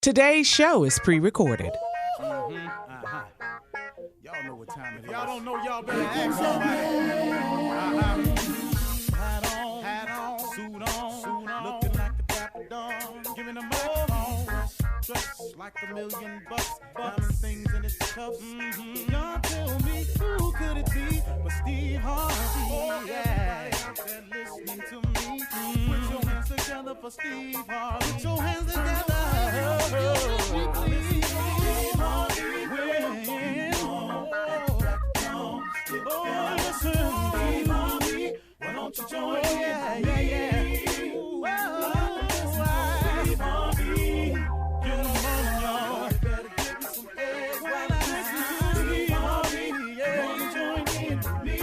Today's show is pre-recorded. Y'all know what time it is. Y'all don't know, y'all better ask somebody. Hat on, suit on, looking like the Dapper Dawn, giving them all dressed like $1,000,000, diamond things in its cuffs. Y'all tell me who could it be but Steve Harvey? Yeah, listening to me. Put your hands together for Steve Harvey. Put your hands together. Why don't you join me? Yeah. Steve Harvey, get 'em on, y'all. Better give me some eggs while I listen to Steve Harvey. Yeah, join in with me.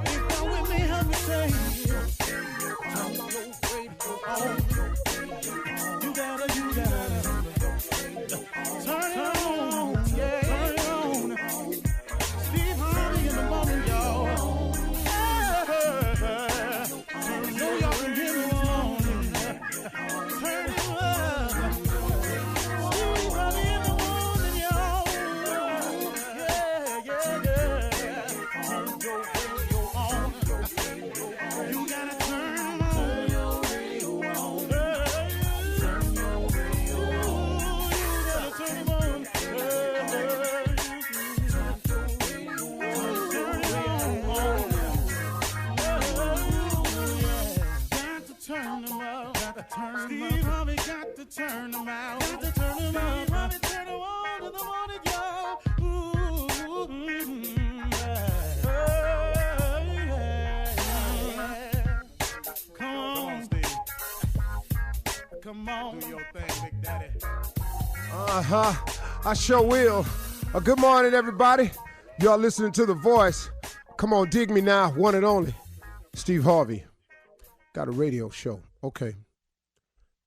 If you're with me, help me say, turn your radio on. You gotta turn it on. Yeah, turn it on. Steve Harvey in the morning, y'all. Steve Harvey got to turn them out. Got to turn them out. Steve Harvey turn them on in the morning, y'all. Come on, Steve. Come on. Do your thing, Big Daddy. I sure will. Good morning, everybody. Y'all listening to The Voice. Come on, dig me now, one and only. Steve Harvey. Got a radio show. Okay.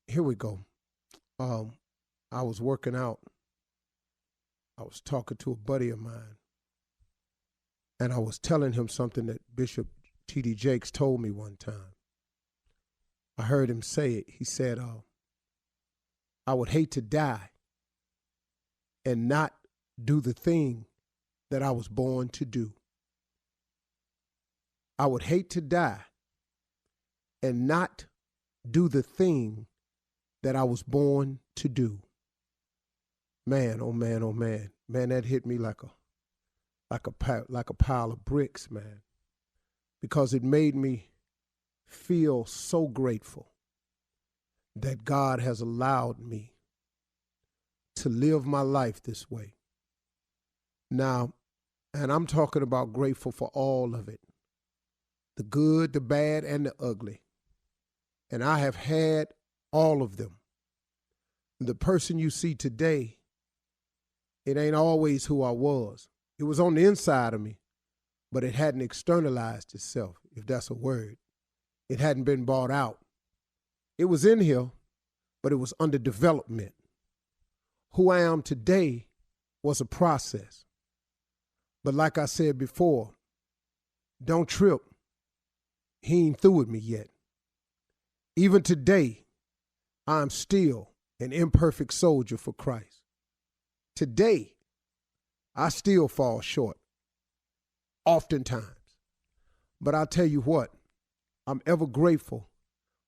Here we go. I was working out. I was talking to a buddy of mine. And I was telling him something that Bishop T.D. Jakes told me one time. I heard him say it. He said, I would hate to die and not do the thing that I was born to do. I would hate to die and not do the thing that I was born to do. Man, oh man, oh man. Man, that hit me like a pile of bricks, man. Because it made me feel so grateful that God has allowed me to live my life this way. Now, and I'm talking about grateful for all of it. The good, the bad, and the ugly. And I have had all of them. The person you see today, it ain't always who I was. It was on the inside of me, but it hadn't externalized itself, if that's a word. It hadn't been brought out. It was in here, but it was under development. Who I am today was a process. But like I said before, don't trip. He ain't through with me yet. Even today, I'm still an imperfect soldier for Christ. Today, I still fall short, oftentimes. But I'll tell you what, I'm ever grateful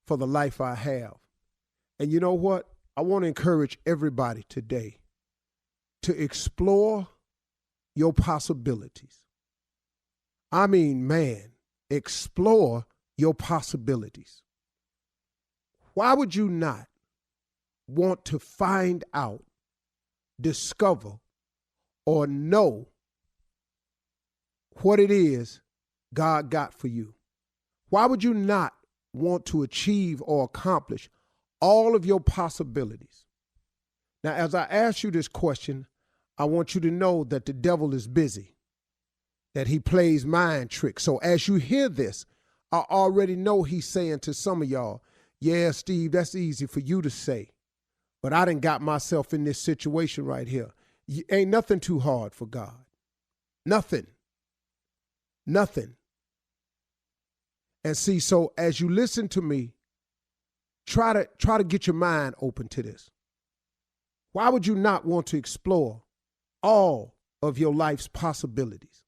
for the life I have. And you know what? I want to encourage everybody today to explore your possibilities. I mean, man, explore your possibilities. Why would you not want to find out, discover, or know what it is God got for you? Why would you not want to achieve or accomplish all of your possibilities? Now, as I ask you this question, I want you to know that the devil is busy, that he plays mind tricks. So as you hear this, I already know he's saying to some of y'all, yeah, Steve, that's easy for you to say, but I done got myself in this situation right here. Ain't nothing too hard for God. Nothing. Nothing. And see, so as you listen to me, try to get your mind open to this. Why would you not want to explore all of your life's possibilities?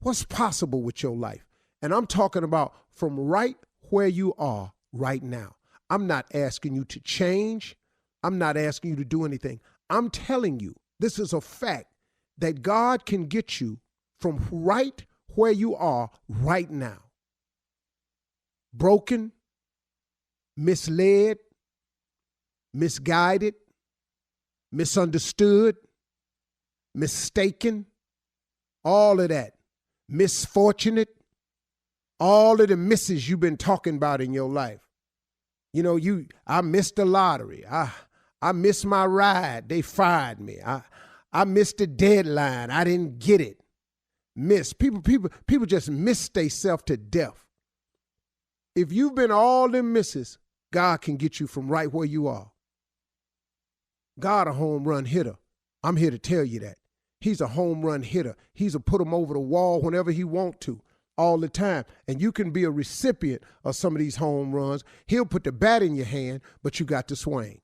What's possible with your life? And I'm talking about from right where you are right now. I'm not asking you to change. I'm not asking you to do anything. I'm telling you, this is a fact that God can get you from right where you are right now. Broken, misled, misguided, misunderstood, mistaken, all of that, misfortunate, all of the misses you've been talking about in your life. You know, I missed the lottery. I missed my ride. They fired me. I missed the deadline. I didn't get it. People just miss themselves to death. If you've been all them misses, God can get you from right where you are. God a home run hitter. I'm here to tell you that. He's a home run hitter. He's a put him over the wall whenever he want to, all the time. And you can be a recipient of some of these home runs. He'll put the bat in your hand, but you got to swing.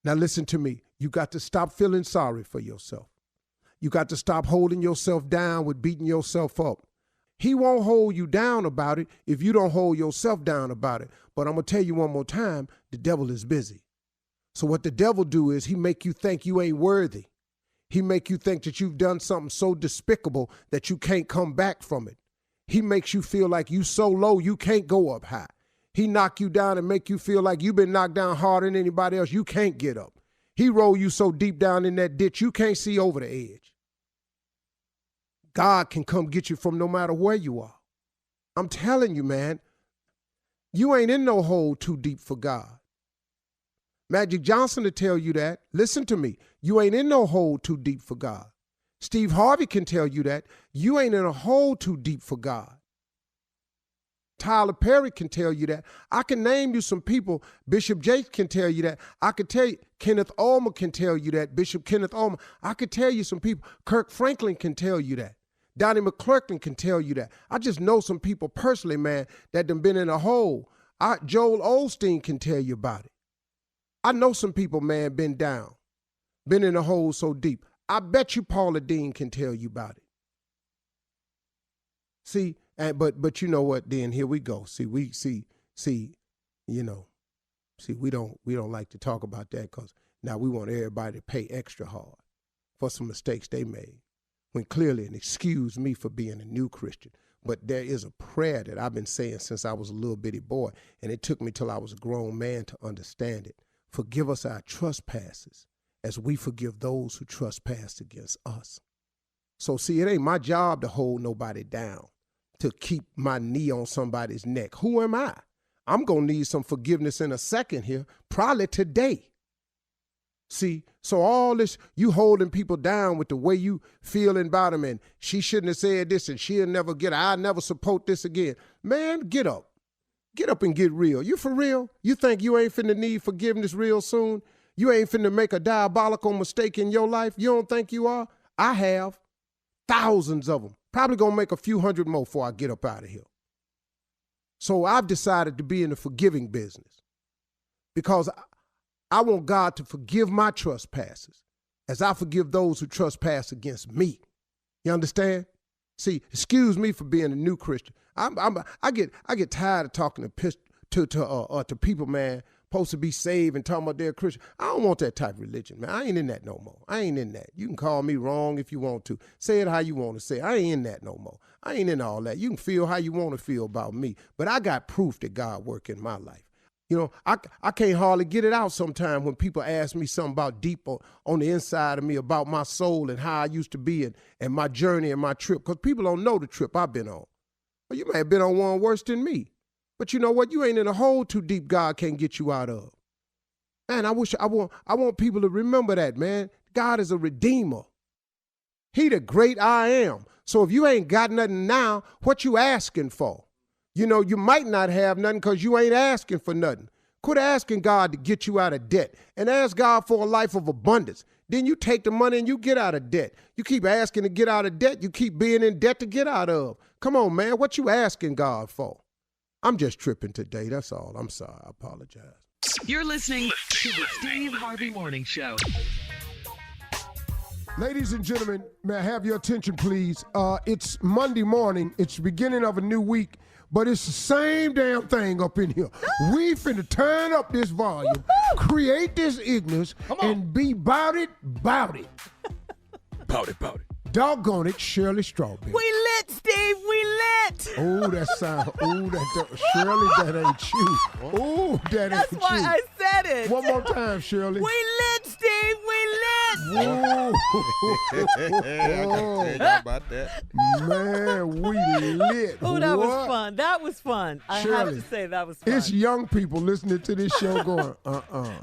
Now listen to me. You got to stop feeling sorry for yourself. You got to stop holding yourself down with beating yourself up. He won't hold you down about it if you don't hold yourself down about it. But I'm going to tell you one more time, the devil is busy. So what the devil do is he make you think you ain't worthy. He make you think that you've done something so despicable that you can't come back from it. He makes you feel like you so low you can't go up high. He knock you down and make you feel like you've been knocked down harder than anybody else. You can't get up. He roll you so deep down in that ditch you can't see over the edge. God can come get you from no matter where you are. I'm telling you, man, you ain't in no hole too deep for God. Magic Johnson will tell you that. Listen to me. You ain't in no hole too deep for God. Steve Harvey can tell you that. You ain't in a hole too deep for God. Tyler Perry can tell you that. I can name you some people. Bishop Jakes can tell you that. I could tell you, Kenneth Ulmer can tell you that. Bishop Kenneth Ulmer. I could tell you some people. Kirk Franklin can tell you that. Donnie McClurkin can tell you that. I just know some people personally, man, that done been in a hole. Joel Osteen can tell you about it. I know some people, man, been down, been in a hole so deep. I bet you Paula Dean can tell you about it. See, but you know what? Then here we go. We don't like to talk about that because now we want everybody to pay extra hard for some mistakes they made. When clearly, and excuse me for being a new Christian, but there is a prayer that I've been saying since I was a little bitty boy, and it took me till I was a grown man to understand it. Forgive us our trespasses as we forgive those who trespass against us. So see, it ain't my job to hold nobody down, to keep my knee on somebody's neck. Who am I? I'm going to need some forgiveness in a second here, probably today. See, so all this, you holding people down with the way you feeling about them, and she shouldn't have said this, and she'll never get it. I'll never support this again. Man, get up. Get up and get real. You for real? You think you ain't finna need forgiveness real soon? You ain't finna make a diabolical mistake in your life? You don't think you are? I have. Thousands of them. Probably gonna make a few hundred more before I get up out of here. So I've decided to be in the forgiving business because I want God to forgive my trespasses as I forgive those who trespass against me. You understand? See, excuse me for being a new Christian. I get tired of talking to people, man, supposed to be saved and talking about they're Christian. I don't want that type of religion, man. I ain't in that no more. I ain't in that. You can call me wrong if you want to. Say it how you want to say it. I ain't in that no more. I ain't in all that. You can feel how you want to feel about me, but I got proof that God work in my life. You know, I can't hardly get it out sometimes when people ask me something about deep on the inside of me about my soul and how I used to be and my journey and my trip, because people don't know the trip I've been on. Well, you may have been on one worse than me, but you know what? You ain't in a hole too deep God can't get you out of. Man, I want people to remember that, man. God is a redeemer. He the great I am. So if you ain't got nothing now, what you asking for? You know, you might not have nothing because you ain't asking for nothing. Quit asking God to get you out of debt and ask God for a life of abundance. Then you take the money and you get out of debt. You keep asking to get out of debt. You keep being in debt to get out of. Come on, man. What you asking God for? I'm just tripping today. That's all. I'm sorry. I apologize. You're listening to the Steve Harvey Morning Show. Ladies and gentlemen, may I have your attention, please? It's Monday morning. It's the beginning of a new week, but it's the same damn thing up in here. We finna turn up this volume, create this ignorance, and be bout it. Bout it. Doggone it, Shirley Strawberry. We lit, Steve. We lit. Oh, that sound. Oh, Shirley, that ain't you. Oh, that That's ain't why you. I said it. One more time, Shirley. We lit, Steve. We lit. Whoa. I got to tell you about that. Man, we lit. Oh, that was What? fun. That was fun. I have Shirley, to say that was fun. It's young people listening to this show going,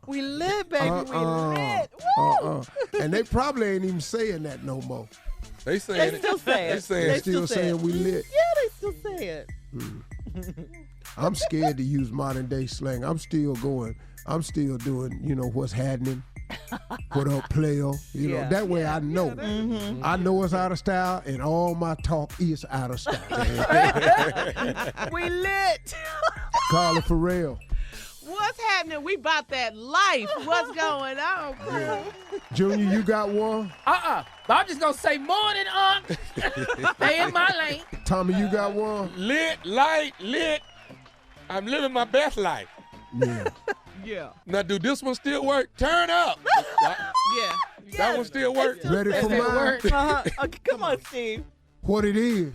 We lit, baby. We lit. Woo. And they probably ain't even saying that no more. They saying They still say it. They still saying we lit. Yeah, they still say it. I'm scared to use modern day slang. I'm still doing, what's happening. What up, player? Yeah. That way I know. I know it's out of style, and all my talk is out of style. We lit. Carla Farrell. What's happening? We about that life. What's going on, bro? Junior, you got one? But I'm just going to say morning, Stay in my lane. Tommy, you got one? lit, light, lit. I'm living my best life. Yeah. Yeah. Now, do this one still work? Turn up. Yeah. That one still work? Ready for mine? Okay, come on, Steve. What it is.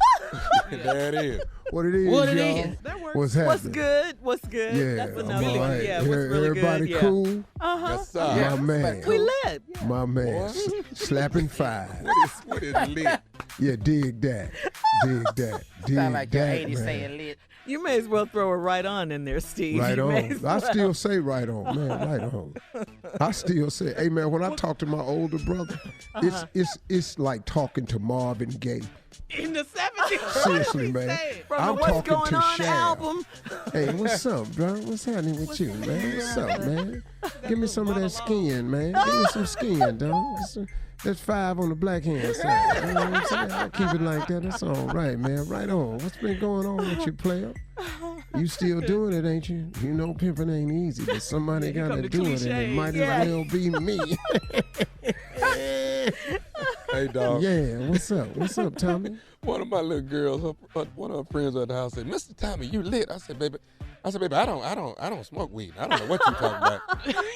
There it is. What it is, What it y'all. is. That works. What's happening? What's good? What's good? Yeah, That's I'm another all one. right. Yeah, what's really Everybody good? cool? Yes, sir. My man. We lit. My man. Slapping five. What is lit? Yeah, dig that. Dig that. Dig Sound like your that, 80s man. saying lit. You may as well throw a right on in there, Steve. Right You may on. as I well. still say right on, man. Right on. I still say, hey man, when I talk to my older brother, it's like talking to Marvin Gaye. In the 70s. Seriously, man. From I'm the What's talking Going to On Shaq. album. Hey, what's up, bro? What's happening with you, man? What's up, man? Give me some of that skin, man. Give me some skin, dog. That's 5 on the black hand side. You know what I'm saying? I keep it like that. That's all right, man. Right on. What's been going on with you, player? You still doing it, ain't you? You know pimping ain't easy, but somebody got to do it, and it might as well be me. Hey, dog. Yeah, what's up? What's up, Tommy? One of my little girls, one of her friends at the house said, "Mr. Tommy, you lit." I said, baby, I don't smoke weed. I don't know what you talking about.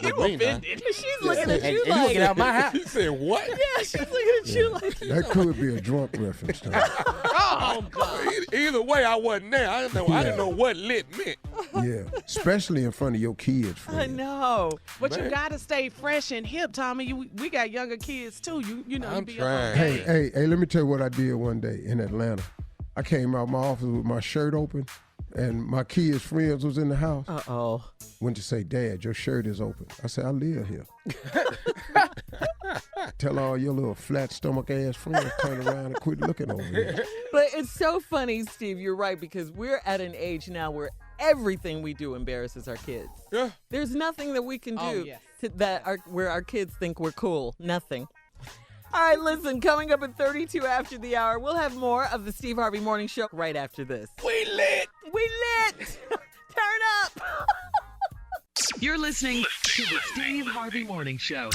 You offended. She's looking at you And you like. get out my house. He said, what? Yeah, she's looking at you like. That could be a drunk reference, Tommy. Oh, God. Either way, I wasn't there. I didn't know what lit meant. Yeah, especially in front of your kids, friend. I know. But Man. you got to stay fresh and hip, Tommy. We got younger kids, too. You know, I'm you be trying. up on game. Hey, let me tell you what I did one day in Atlanta. I came out of my office with my shirt open, and my kids' friends was in the house. Uh-oh. Went to say, Dad, your shirt is open. I said, I live here. Tell all your little flat stomach ass friends turn around and quit looking over here. But it's so funny, Steve. You're right, because we're at an age now where everything we do embarrasses our kids. Yeah. There's nothing that we can do Oh, yes. where our kids think we're cool. Nothing. All right, listen, coming up at 32 after the hour, we'll have more of the Steve Harvey Morning Show right after this. We lit. We lit! Turn up! You're listening to the Steve Harvey Morning Show.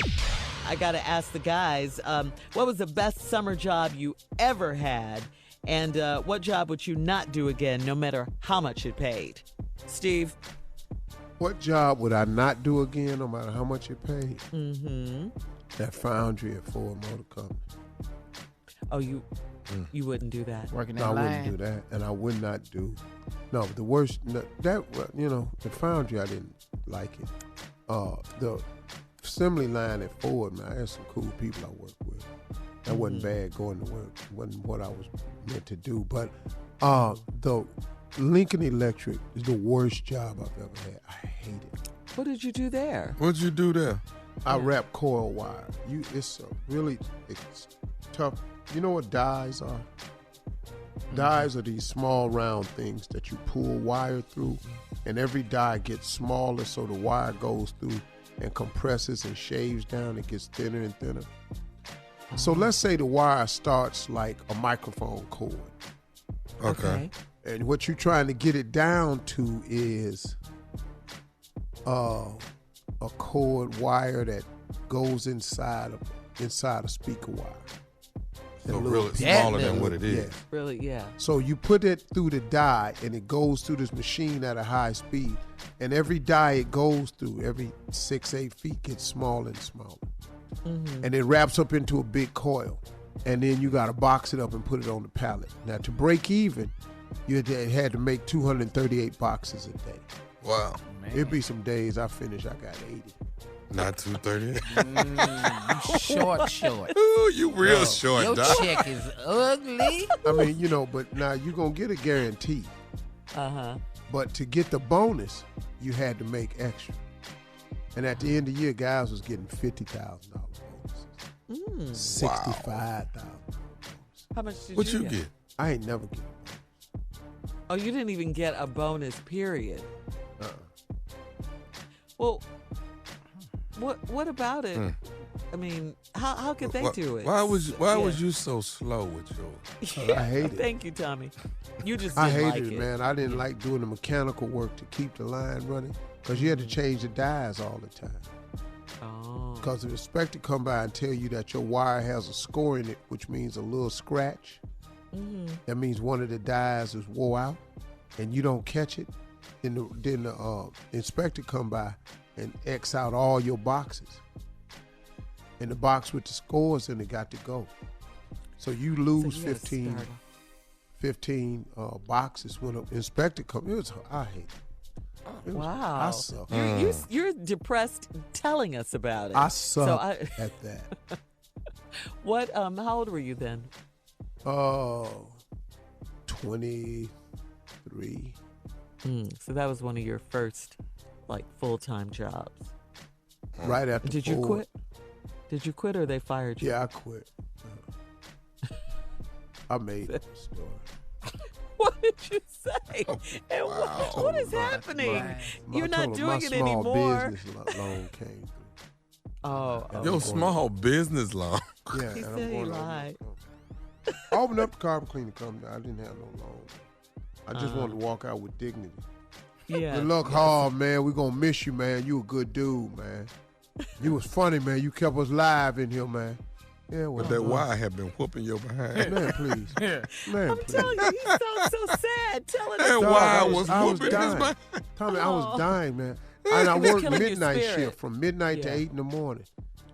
I got to ask the guys, what was the best summer job you ever had? And what job would you not do again, no matter how much it paid? Steve? What job would I not do again, no matter how much it paid? Mm-hmm. That foundry at Ford Motor Company. Oh, you wouldn't do that? Working No, that I line. wouldn't do that, and I would not do. No, the worst. No, the foundry I didn't like it. The assembly line at Ford, man, I had some cool people I worked with. That wasn't bad going to work. It wasn't what I was meant to do. But the Lincoln Electric is the worst job I've ever had. I hate it. What did you do there? What'd you do there? I wrap coil wire. It's tough. You know what dies are? Dies are these small round things that you pull wire through, and every die gets smaller, so the wire goes through and compresses and shaves down. It gets thinner and thinner. So let's say the wire starts like a microphone cord, Okay. and what you're trying to get it down to is a cord wire that goes inside a speaker wire. So really smaller than what it is. Yeah. Really, yeah. So you put it through the die, and it goes through this machine at a high speed. And every die it goes through, every 6-8 feet, gets smaller and smaller. Mm-hmm. And it wraps up into a big coil. And then you got to box it up and put it on the pallet. Now, to break even, you had to make 238 boxes a day. Wow. Man. It'd be some days I got 80. Not 238. You short. Ooh, you real short, Your Doc. check is ugly. I mean, but now you're going to get a guarantee. Uh-huh. But to get the bonus, you had to make extra. And at the end of the year, guys was getting $50,000 bonuses. $65,000. How much did what you get? What you get? I ain't never get a bonus. Oh, you didn't even get a bonus, period. Well, what about it? I mean, how could they do it? Why was you so slow with yours? I hate it. Thank you, Tommy. You just I didn't hated like it, man. I didn't like doing the mechanical work to keep the line running because you had to change the dies all the time. Oh. Because the inspector come by and tell you that your wire has a score in it, which means a little scratch. Mm-hmm. That means one of the dies is wore out, and you don't catch it. Then the inspector come by and X out all your boxes. And the box with the scores in it got to go. So you lose 15 boxes when an inspector comes. I hate it. Wow. I suck. You're depressed telling us about it. I suck at that. What? How old were you then? 23. So that was one of your first, full-time jobs. Right after. Did you quit? Did you quit or they fired you? Yeah, I quit. I made it. What did you say? And what is happening? You're not doing it anymore. My small business loan came through. Oh. Your small business loan. Yeah. He said he lied. I opened up the carpet cleaning company. I didn't have no loan. I just wanted to walk out with dignity. Yeah. Good luck hard, man. We're going to miss you, man. You a good dude, man. You was funny, man. You kept us live in here, man. Yeah, well, But that wire had been whooping your behind. Man, please. Yeah. Man, I'm please. telling you, he sounds so sad telling us. That Dog, wire was I was whooping his dying. behind. Tommy, I was dying, man. And I worked Killing your midnight spirit. shift from midnight to 8 in the morning.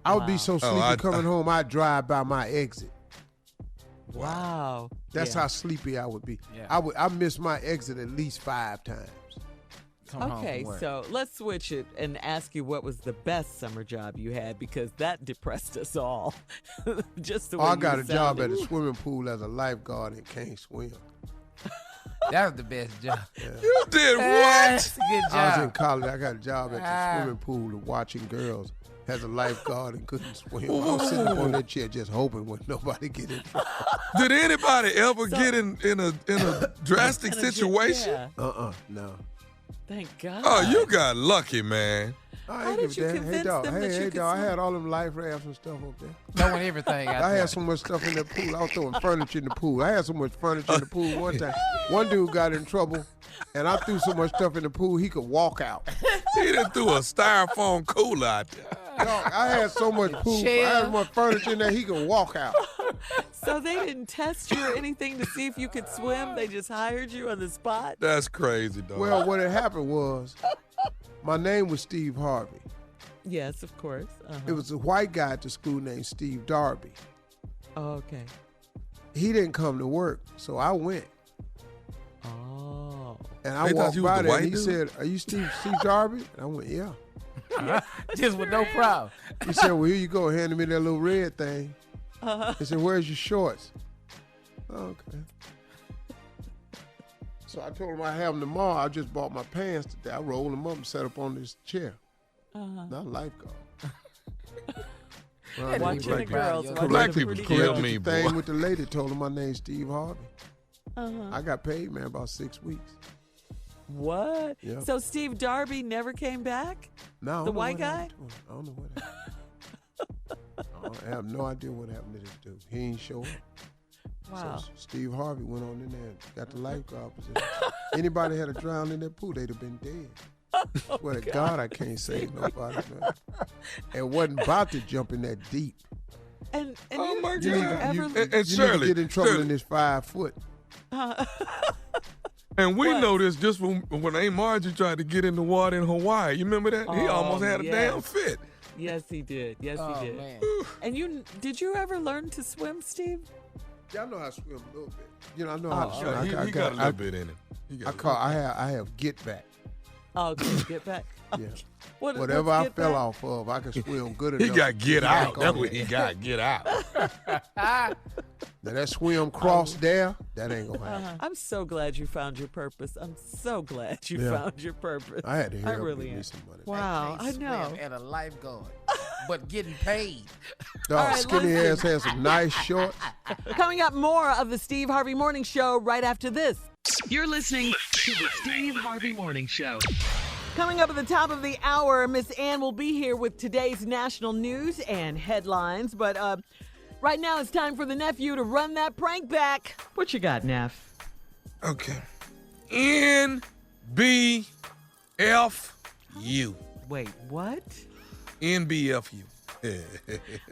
I would be so sleepy coming home, I'd drive by my exit. Wow. That's how sleepy I would be. Yeah. I missed my exit at least 5 times. Okay, so let's switch it and ask you what was the best summer job you had, because that depressed us all. Just the way I you got a job sounded. at a swimming pool as a lifeguard and can't swim. That was the best job. You did That's what? a good job. I was in college. I got a job at the swimming pool watching girls as a lifeguard and couldn't swim. I was sitting up on that chair just hoping when nobody get in trouble. Did anybody ever get in a drastic situation? Yeah. No. Thank God. Oh, you got lucky, man. How did you convince them that you could dog, I swim? had all them life rafts and stuff up there. Knowing everything out I there. had so much stuff in that pool. I was throwing furniture in the pool. I had so much furniture in the pool one time. One dude got in trouble, and I threw so much stuff in the pool he could walk out. He done threw a styrofoam cooler out there. Dog, I had so much pool. I had so much furniture in there he could walk out. So they didn't test you or anything to see if you could swim? They just hired you on the spot? That's crazy, dog. Well, what had happened was, my name was Steve Harvey. Yes, of course. Uh-huh. It was a white guy at the school named Steve Darby. Oh, okay. He didn't come to work, so I went. Oh. And I They thought walked you was by the there and white he dude? said, "Are you Steve Darby?" And I went, "Yeah." Just with no problem. He said, "Well, here you go." Handed me that little red thing. He said, "Where's your shorts?" Okay. So I told him I have them tomorrow. I just bought my pants today. I rolled them up and set up on this chair. Not a lifeguard. Well, Watching the girls. watching Black the people pretty kill girls. me, the thing boy. with the lady, told him my name's Steve Harvey. I got paid, man, about 6 weeks. What? Yeah. So Steve Darby never came back? No, I don't The know white what guy? happened to him. I don't know what happened. I have no idea what happened to this dude. He ain't show up. Wow. So Steve Harvey went on in there and got the lifeguard position. Anybody had a drown in that pool, they'd have been dead. Swear to God, I can't save nobody, man. And wasn't about to jump in that deep. And Oh, my You need, God. you, And you need to Shirley, get in trouble Shirley. in this 5 foot. And we What? know this just from when Aunt Margie tried to get in the water in Hawaii. You remember that? He almost had a damn fit. Yes, he did. Yes, Oh, he did. man. And did you ever learn to swim, Steve? Yeah, I know how to swim a little bit. You know, I know how to swim. Yeah, he got a little bit in him. I have get back. Oh, okay, get back. Yeah. what's Whatever I get fell back? off of, I can swim good enough. He got get out. back That's on what it. he got. Get out. Now that swim cross there, that ain't gonna happen. I'm so glad you found your purpose. I'm so glad you found your purpose. I had to hear really give me am. some money. Wow, I Can't know. swim at a lifeguard, but getting paid. Dog, right, skinny ass has some nice shorts. Coming up, more of the Steve Harvey Morning Show right after this. You're listening to the Steve Harvey Morning Show. Coming up at the top of the hour, Miss Ann will be here with today's national news and headlines. But right now, it's time for the nephew to run that prank back. What you got, Neff? Okay. NBFU. Wait, what? NBFU.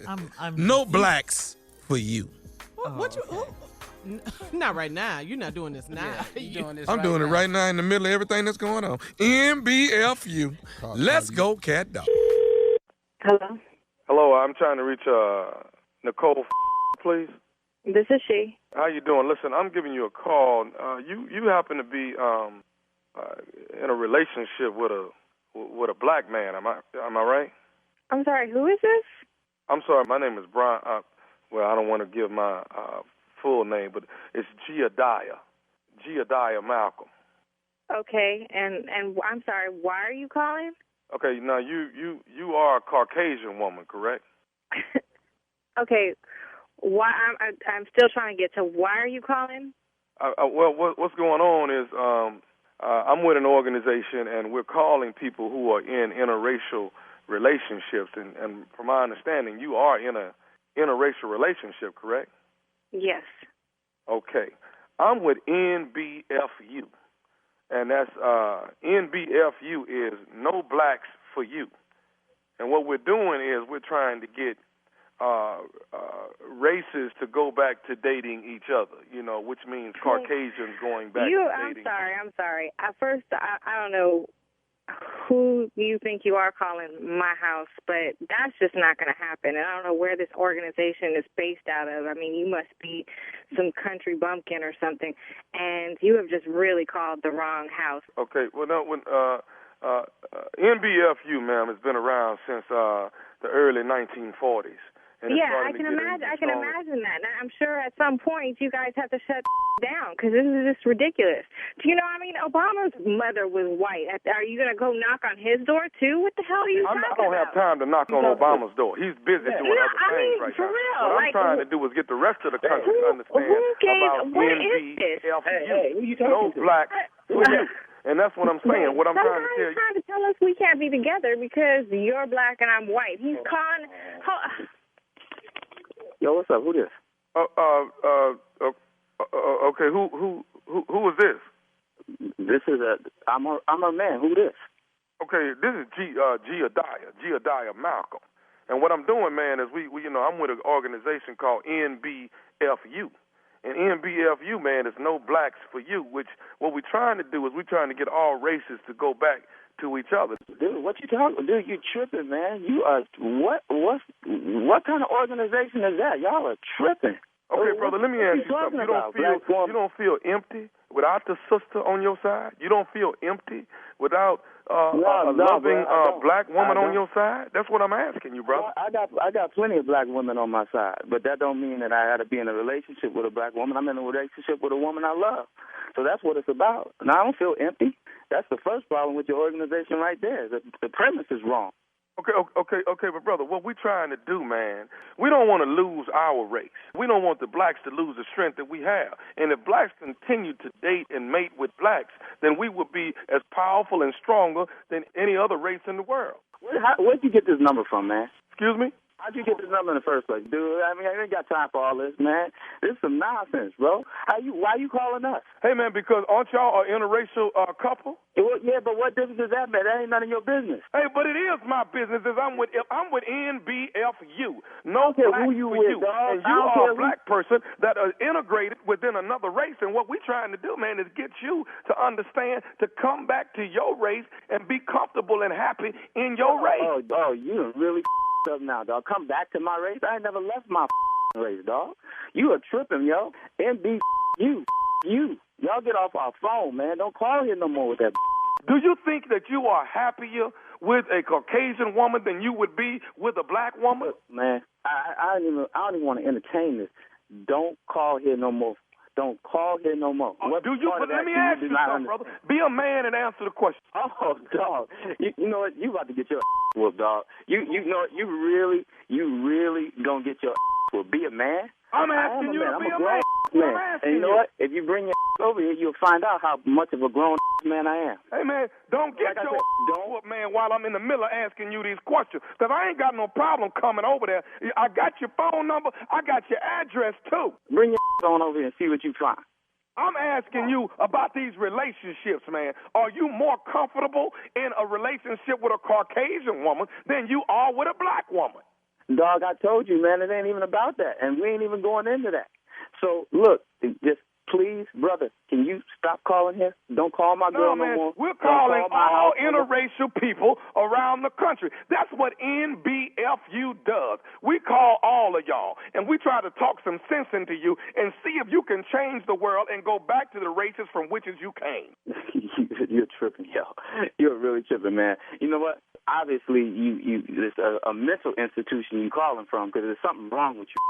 I'm No blacks for you. What you? Not right now. You're not doing this now. You doing this I'm right doing it now. right now in the middle of everything that's going on. NBFU. Let's go, cat dog. Hello, Hello, I'm trying to reach Nicole, please. this is she. How you doing? Listen, I'm giving you a call. You happen to be in a relationship with a black man. Am I right? I'm sorry, who is this? I'm sorry. My name is Brian. Well, I don't want to give my full name, but it's Giadiah Malcolm. Okay, and I'm sorry, why are you calling? Okay, now you are a Caucasian woman, correct? Okay, why? I'm still trying to get to why are you calling? Well, what's going on is I'm with an organization, and we're calling people who are in interracial relationships. And from my understanding, you are in a interracial relationship, correct? Yes. Okay. I'm with NBFU, and that's NBFU is No Blacks for You. And what we're doing is we're trying to get races to go back to dating each other, which means Caucasians going back to dating. I'm sorry. At first, I don't know who you think you are calling my house, but that's just not going to happen. And I don't know where this organization is based out of. I mean, you must be some country bumpkin or something, and you have just really called the wrong house. Okay, well, no, when NBFU, ma'am, has been around since the early 1940s. And Yeah, I can imagine that. And I'm sure at some point you guys have to shut down because this is just ridiculous. Do you know? I mean, Obama's mother was white. Are you going to go knock on his door too? What the hell are you talking about? I don't have time to knock on Obama's door. He's busy doing other things right for now. real. What I'm trying to do is get the rest of the country to understand about what is this? NBFU. No Blacks for you. And that's what I'm saying. What I'm trying to tell you. Somebody's trying to tell us we can't be together because you're black and I'm white. He's calling. Yo, what's up? Who this? Okay. Who is this? This is I'm her man. Who this? Okay, this is Giadiah Malcolm. And what I'm doing, man, is we I'm with an organization called NBFU. And NBFU, man, is No Blacks for You, which what we're trying to do is we're trying to get all races to go back to each other. Dude, what you talking? Dude, you tripping, man. You are what kind of organization is that? Y'all are tripping. Okay, brother, let me ask you something. You don't feel empty without the sister on your side? You don't feel empty without a loving black woman on your side? That's what I'm asking you, brother. I got plenty of black women on my side, but that don't mean that I got to be in a relationship with a black woman. I'm in a relationship with a woman I love. So that's what it's about. And I don't feel empty. That's the first problem with your organization right there. The premise is wrong. Okay, but brother, what we're trying to do, man, we don't want to lose our race. We don't want the blacks to lose the strength that we have. And if blacks continue to date and mate with blacks, then we will be as powerful and stronger than any other race in the world. Where'd you get this number from, man? Excuse me? How'd you get this number in the first place, dude? I mean, I ain't got time for all this, man. This is some nonsense, bro. Why you calling us? Hey, man, because aren't y'all an interracial couple? Yeah, but what difference does that make? That ain't none of your business. Hey, but it is my business. I'm with NBFU. No care black who you for with, you. dog. And you are a black person that are integrated within another race. And what we're trying to do, man, is get you to understand to come back to your race and be comfortable and happy in your race. Oh, you really up now, dog. Come back to my race. I ain't never left my race, dog. You are tripping, yo. NB you. Y'all get off our phone, man. Don't call here no more with that. Do you think that you are happier with a Caucasian woman than you would be with a black woman? Look, man, I don't even want to entertain this. Don't call here no more. Don't call here no more. But let me ask you something, brother. Be a man and answer the question. Oh, dog. You know what? You about to get your whooped, dog. You know what? You really gonna get your whooped. Be a man. I'm asking you to be a man. And you know what? If you bring your over here, you'll find out how much of a grown man I am. Hey, man, don't get your whooped, man, while I'm in the middle of asking you these questions. Because I ain't got no problem coming over there. I got your phone number. I got your address, too. Bring your on over here and see what you find. I'm asking you about these relationships, man. Are you more comfortable in a relationship with a Caucasian woman than you are with a black woman? Dog, I told you, man, it ain't even about that. And we ain't even going into that. So, look, just please, brother, can you stop calling here? Don't call my girl no more. We're calling all interracial people around the country. That's what NBFU does. We call all of y'all, and we try to talk some sense into you and see if you can change the world and go back to the races from which you came. You're tripping, yo. You're really tripping, man. You know what? Obviously, it's a mental institution you're calling from because there's something wrong with you.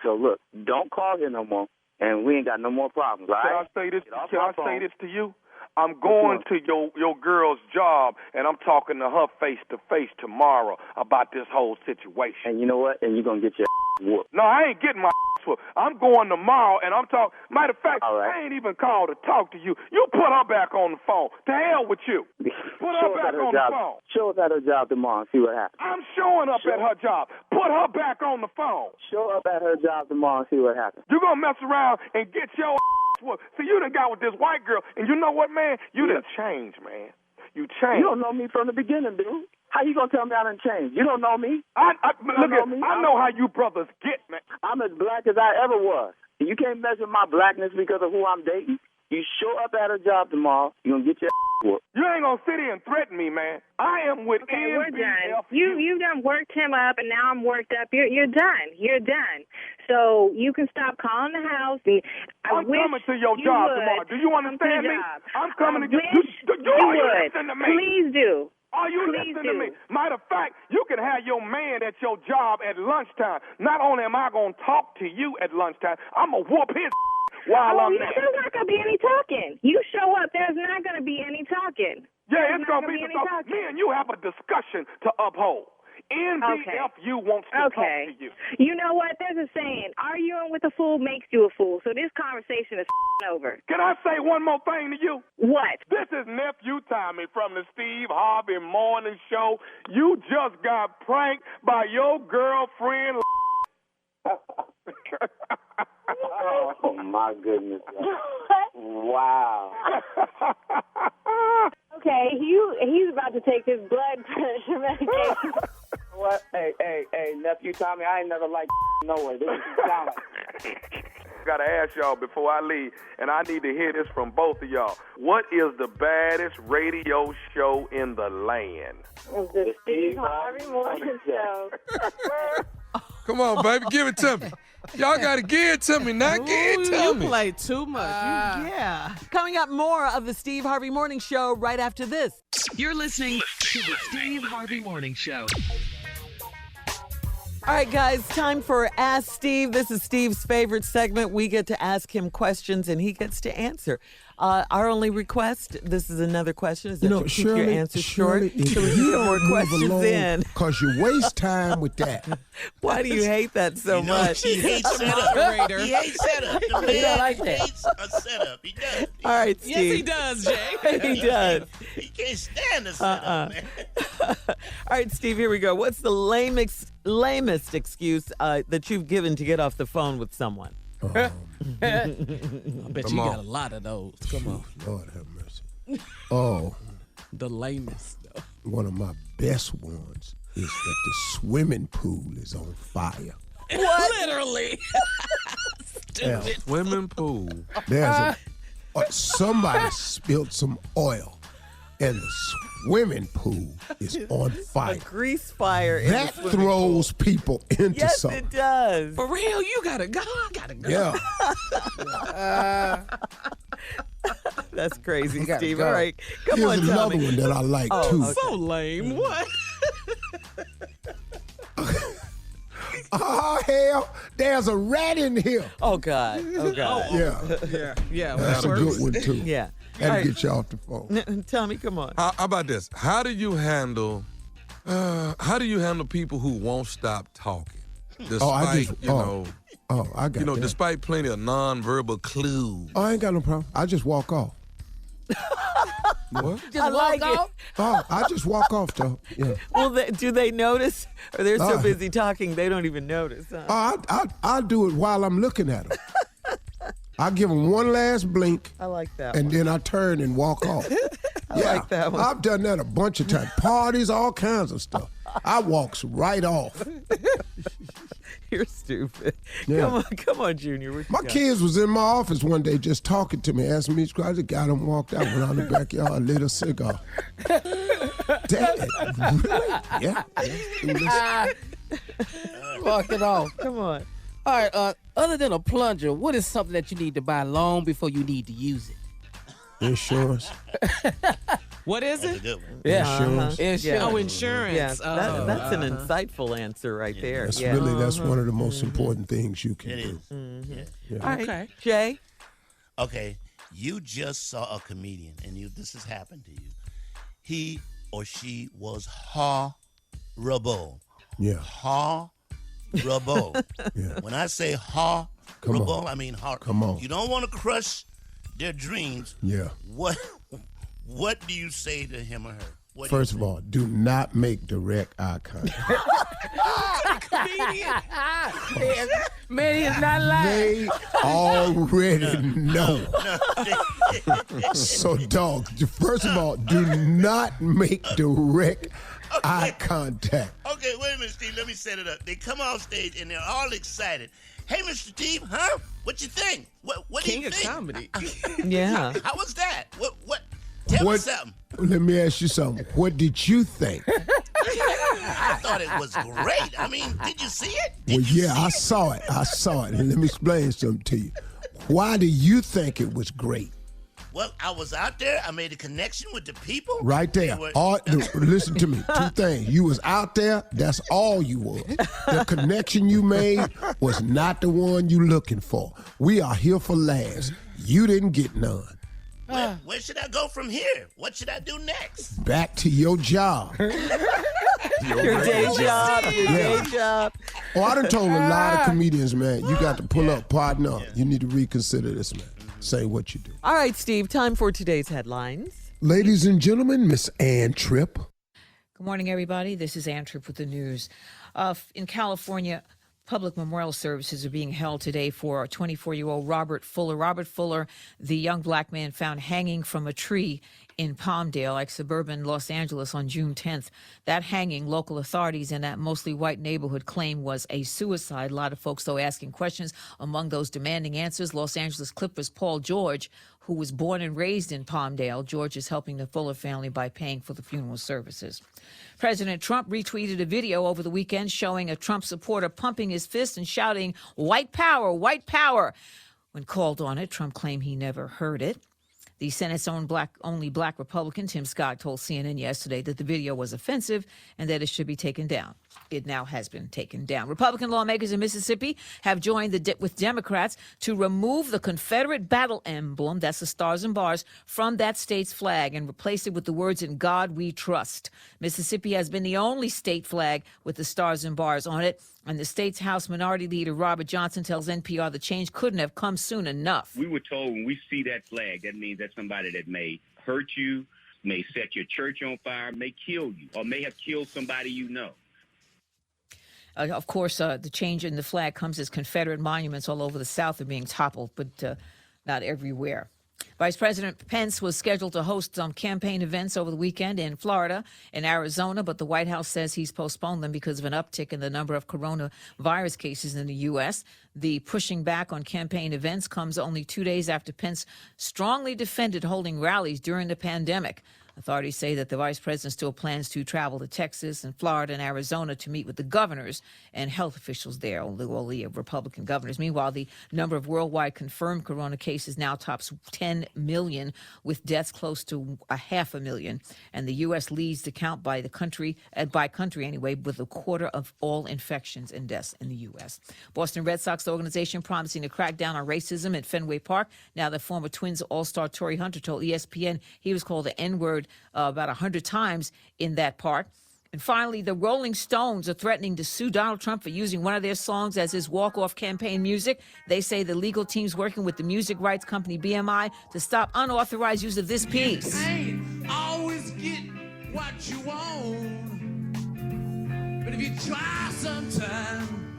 So, look, don't call here no more, and we ain't got no more problems, all right? Can I say this to you? I'm going to your girl's job, and I'm talking to her face-to-face tomorrow about this whole situation. And you know what? And you're going to get your whooped. No, I ain't getting my whooped. I'm going tomorrow, and I'm talking. Matter of fact, right. I ain't even called to talk to you. You put her back on the phone. To hell with you. Put her back on the phone. Show us at her job tomorrow and see what happens. I'm showing up at her job. Put her back on the phone. Show up at her job tomorrow and see what happens. You're going to mess around and get your whooped. See, you done got with this white girl, and you know what, man? You done changed, man. You changed. You don't know me from the beginning, dude. How you going to tell me I done changed? You don't know me. I know how you brothers get, man. I'm as black as I ever was. You can't measure my blackness because of who I'm dating. You show up at her job tomorrow, you're going to get your whooped. You ain't going to sit here and threaten me, man. I am with we're done. You done worked him up, and now I'm worked up. You're done. You're done. So you can stop calling the house. I'm coming to your job tomorrow. Do you understand me? I'm coming to you. You would. Please do. Are you listening to me? Matter of fact, you can have your man at your job at lunchtime. Not only am I going to talk to you at lunchtime, I'm going to whoop his while I'm there. There's not going to be any talking. You show up, there's not going to be any talking. Yeah, it's going to be some talking. Me and you have a discussion to uphold. NBFU wants to talk to you. You know what? There's a saying, arguing with a fool makes you a fool. So this conversation is over. Can I say one more thing to you? What? This is Nephew Tommy from the Steve Harvey Morning Show. You just got pranked by your girlfriend. Oh, my goodness. Wow. Okay, he's about to take his blood pressure medication. What? Hey, Nephew Tommy, I ain't never liked no way. This is talent. Got to ask y'all before I leave, and I need to hear this from both of y'all. What is the baddest radio show in the land? The Steve Harvey Morning Show. Come on, baby, give it to me. Y'all got to give it to me, not give it to me. You play too much. Yeah. Coming up, more of the Steve Harvey Morning Show right after this. You're listening to the Steve Harvey Morning Show. All right, guys, time for Ask Steve. This is Steve's favorite segment. We get to ask him questions, and he gets to answer. Our only request, this is another question, is that you keep Shirley, your answers short. if So we you get more don't move questions along, in. because you waste time with that. Why do you hate that so much? He hates setup. He hates setup. The man like that. hates a setup. He does. All right, Steve. Yes, he does, Jay. He does. He can't stand the setup, man. All right, Steve, here we go. What's the lamest excuse that you've given to get off the phone with someone? I bet you got a lot of those. Come on. Lord have mercy. Oh, The lamest, though. one of my best ones is that the swimming pool is on fire. Literally. Yeah. Swimming pool. There's somebody spilled some oil, and the swimming pool is on A fire. grease fire in That the swimming throws people into pool. Yes, something. it does. For real, you gotta go. I gotta go. Yeah. That's crazy, gotta Steve. go. All right, come Here's on, another Tommy. one that I like Oh, too. okay. So lame. What? Oh hell, there's a rat in here. Oh God. Oh God. Yeah, Yeah. that's a good one too. Yeah. That'll All right. get you off the phone. Tommy, come on. How about this? How do you handle people who won't stop talking? Despite, I got that. despite plenty of nonverbal clues. Oh, I ain't got no problem. I just walk off. What? Just I like walk it. off. Oh, I just walk off though. Yeah. Well, do they notice? Or they're so Oh. busy talking they don't even notice? Huh? Oh, I do it while I'm looking at them. I give them one last blink, I like that and one. then I turn and walk off. I like that one. I've done that a bunch of times. Parties, all kinds of stuff. I walks right off. You're stupid. Yeah. Come on, Junior. What you My got? kids was in my office one day just talking to me, asking me these questions. I got them, walked out, went out in the backyard, lit a cigar. Dad, really? Yeah. Walk it off. Come on. All right. Other than a plunger, what is something that you need to buy long before you need to use it? Insurance. What is That's a it? good one. Insurance. Insurance. Oh, insurance. Yeah, that's an Uh-huh. insightful answer right there. That's Yeah. that's one of the most important things you can It do. is. Yeah. All right, Okay. Jay. Okay, you just saw a comedian, and this has happened to you. He or she was horrible. Yeah. Horrible. Yeah. When I say horrible, I mean horrible. Come on. You don't want to crush their dreams. Yeah. What do you say to him or her? What do First you of all, do not make direct eye contact. Man, he is not lying. They already know. So, dog, first of all, do not make direct eye contact. Okay, wait a minute, Steve. Let me set it up. They come off stage and they're all excited. Hey, Mr. Steve, huh? What you think? What do King you of think? comedy. Yeah. How was that? What? Tell me something. Let me ask you something. What did you think? I thought it was great. I mean, did you see it? Well, yeah, I saw it. And let me explain something to you. Why do you think it was great? Well, I was out there. I made a connection with the people. Right there. They were- Listen to me. Two things. You was out there. That's all you was. The connection you made was not the one you looking for. We are here for laughs. You didn't get none. Where should I go from here? What should I do next? Back to your job. Your day job. Your day job. Oh, I done told a lot of comedians, man, you got to pull up, partner up. You need to reconsider this, man. Say what you do. All right, Steve, time for today's headlines. Ladies and gentlemen, Miss Ann Tripp. Good morning, everybody. This is Ann Tripp with the news. In California, public memorial services are being held today for 24-year-old Robert Fuller. Robert Fuller, the young black man found hanging from a tree in Palmdale, like suburban Los Angeles, on June 10th. That hanging, local authorities in that mostly white neighborhood claim was a suicide. A lot of folks, though, asking questions. Among those demanding answers, Los Angeles Clippers' Paul George, who was born and raised in Palmdale. George is helping the Fuller family by paying for the funeral services. President Trump retweeted a video over the weekend showing a Trump supporter pumping his fist and shouting, "White power, white power." When called on it, Trump claimed he never heard it. The Senate's only black Republican, Tim Scott, told CNN yesterday that the video was offensive and that it should be taken down. it now has been taken down. Republican lawmakers in Mississippi have joined with Democrats to remove the Confederate battle emblem, that's the stars and bars, from that state's flag and replace it with the words "In God We Trust." Mississippi has been the only state flag with the stars and bars on it, and the state's House Minority Leader Robert Johnson tells NPR the change couldn't have come soon enough. We were told when we see that flag, that means that's somebody that may hurt you, may set your church on fire, may kill you, or may have killed somebody you know. Of course, the change in the flag comes as Confederate monuments all over the South are being toppled, but not everywhere. Vice President Pence was scheduled to host some campaign events over the weekend in Florida and Arizona, but the White House says he's postponed them because of an uptick in the number of coronavirus cases in the U.S. The pushing back on campaign events comes only 2 days after Pence strongly defended holding rallies during the pandemic. Authorities say that the vice president still plans to travel to Texas and Florida and Arizona to meet with the governors and health officials there, all the Republican governors. Meanwhile, the number of worldwide confirmed corona cases now tops 10 million, with deaths close to 500,000. And the U.S. leads the count by country, with a quarter of all infections and deaths in the U.S. Boston Red Sox organization promising to crack down on racism at Fenway Park. Now the former Twins all-star Torrey Hunter told ESPN he was called the N-word about 100 times in that park. And finally, the Rolling Stones are threatening to sue Donald Trump for using one of their songs as his walk-off campaign music. They say the legal team's working with the music rights company BMI to stop unauthorized use of this piece. Always get what you want, but if you try sometime,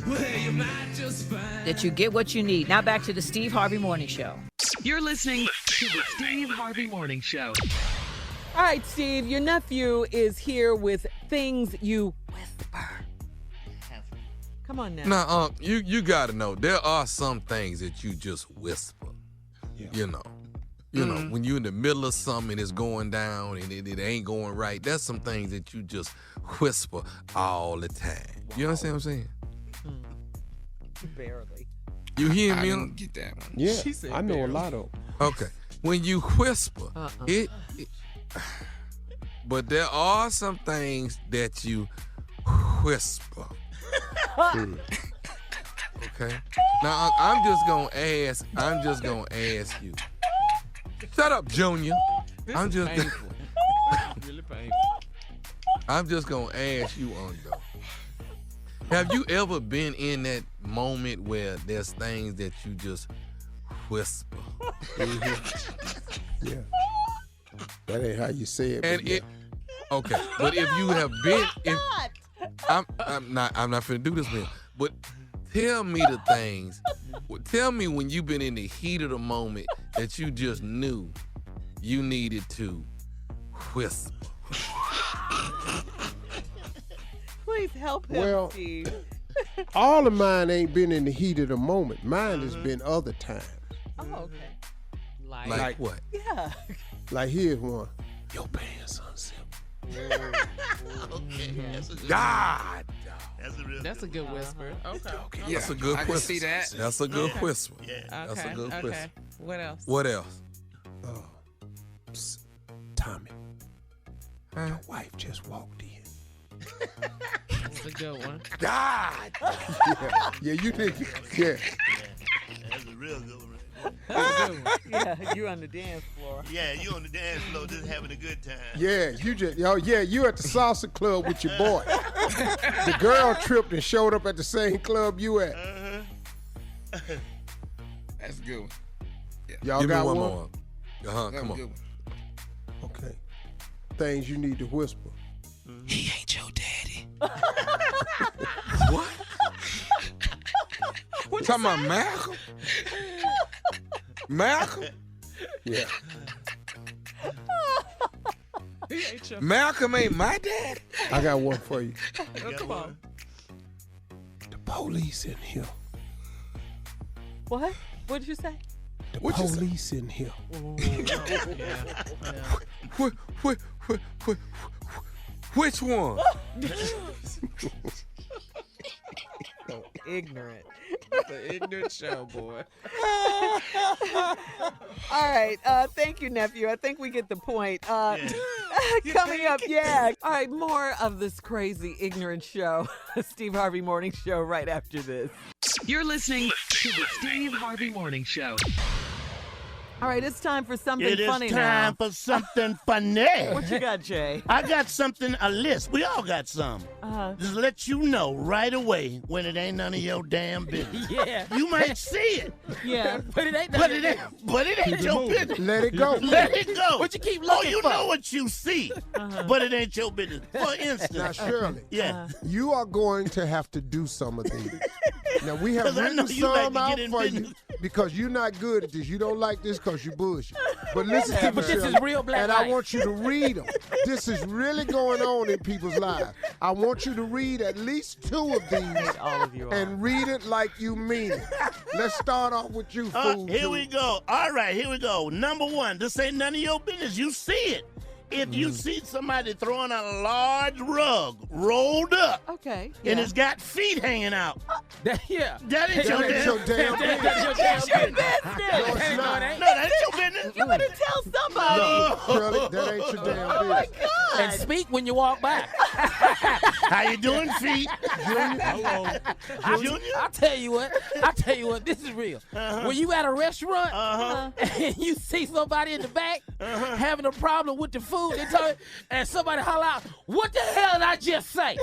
well, you might just find that you get what you need. Now back to the Steve Harvey Morning Show. You're listening to the Steve Harvey Morning Show. All right, Steve, your nephew is here with things you whisper. Come on now. Now, you got to know, there are some things that you just whisper. Yeah. You know, when you're in the middle of something and it's going down and it ain't going right, there's some things that you just whisper all the time. Wow. You understand what I'm saying? Barely. You hear me? I didn't get that one. Yeah, I know a lot of them. Okay. When you whisper, but there are some things that you whisper. Okay. Now I'm just gonna ask you. Shut up, Junior. I'm just painful. Really painful. I'm just gonna ask you, though. Have you ever been in that moment where there's things that you just whisper? Yeah. That ain't how you say it. And okay. But if you have been, I'm not finna do this, man. But tell me the things. Tell me when you've been in the heat of the moment that you just knew you needed to whisper. Please help him, Steve. All of mine ain't been in the heat of the moment. Mine has been other times. Oh, okay. Like what? Yeah. Like here's one. Your pants unzipped. Okay. God. That's a good whisper. Okay. Yeah, that's a good whisper. I can see that. That's a good whisper. Yeah. That's a good whisper. What else? What else? Psst, Tommy. Your wife just walked in. That's a good one. God. Yeah, you think. Yeah. That's a real good one. That's a good one. Yeah, you on the dance floor. Yeah, you on the dance floor just having a good time. Yeah, you at the salsa club with your boy. The girl tripped and showed up at the same club you at. That's a good one. Yeah. Y'all Give got me one one? more. Come on. Okay. Things you need to whisper. He ain't your daddy. What? What talking about Malcolm? Malcolm? Yeah. Malcolm ain't my dad. I got one for you. Oh, come on. The police in here. What? What did you say? The police in here. Which one? So ignorant. The ignorant show, boy. All right. Thank you, nephew. I think we get the point. Coming up, yeah. All right, more of this crazy, ignorant show. Steve Harvey Morning Show right after this. You're listening to the Steve Harvey Morning Show. All right, it's time for something It is funny time now. for something funny. What you got, Jay? I got something, a list. We all got some. Just let you know right away when it ain't none of your damn business. Yeah. You might see it. Yeah. But it ain't But it ain't your business. Let it go. Let it go. What you keep Oh, looking you for? know what you see, but it ain't your business. For instance. Now, Shirley, you are going to have to do some of these. Now, we have 'Cause I know written you like some to get out in for business. you because you're not good at this. You don't like this because you bullshit. But listen to me, But this Shirley, is real black and life. I want you to read them. This is really going on in people's lives. I want you to read at least 2 of these All of you are. and read it like you mean it. Let's start off with you, fool. Here we go. All right, here we go. Number 1, this ain't none of your business. You see it. If you see somebody throwing a large rug rolled up Okay. and it's got feet hanging out, Yeah. that ain't your That ain't your damn business. business. That's your business. No, it's not. No, that ain't your business. You better tell somebody. No, Shirley, that ain't your damn Oh, my business. God. And speak when you walk by. How you doing, feet? Hello. Junior? I'll tell you what, this is real. When you at a restaurant and you see somebody in the back having a problem with the food, and somebody holler out, "What the hell did I just say?"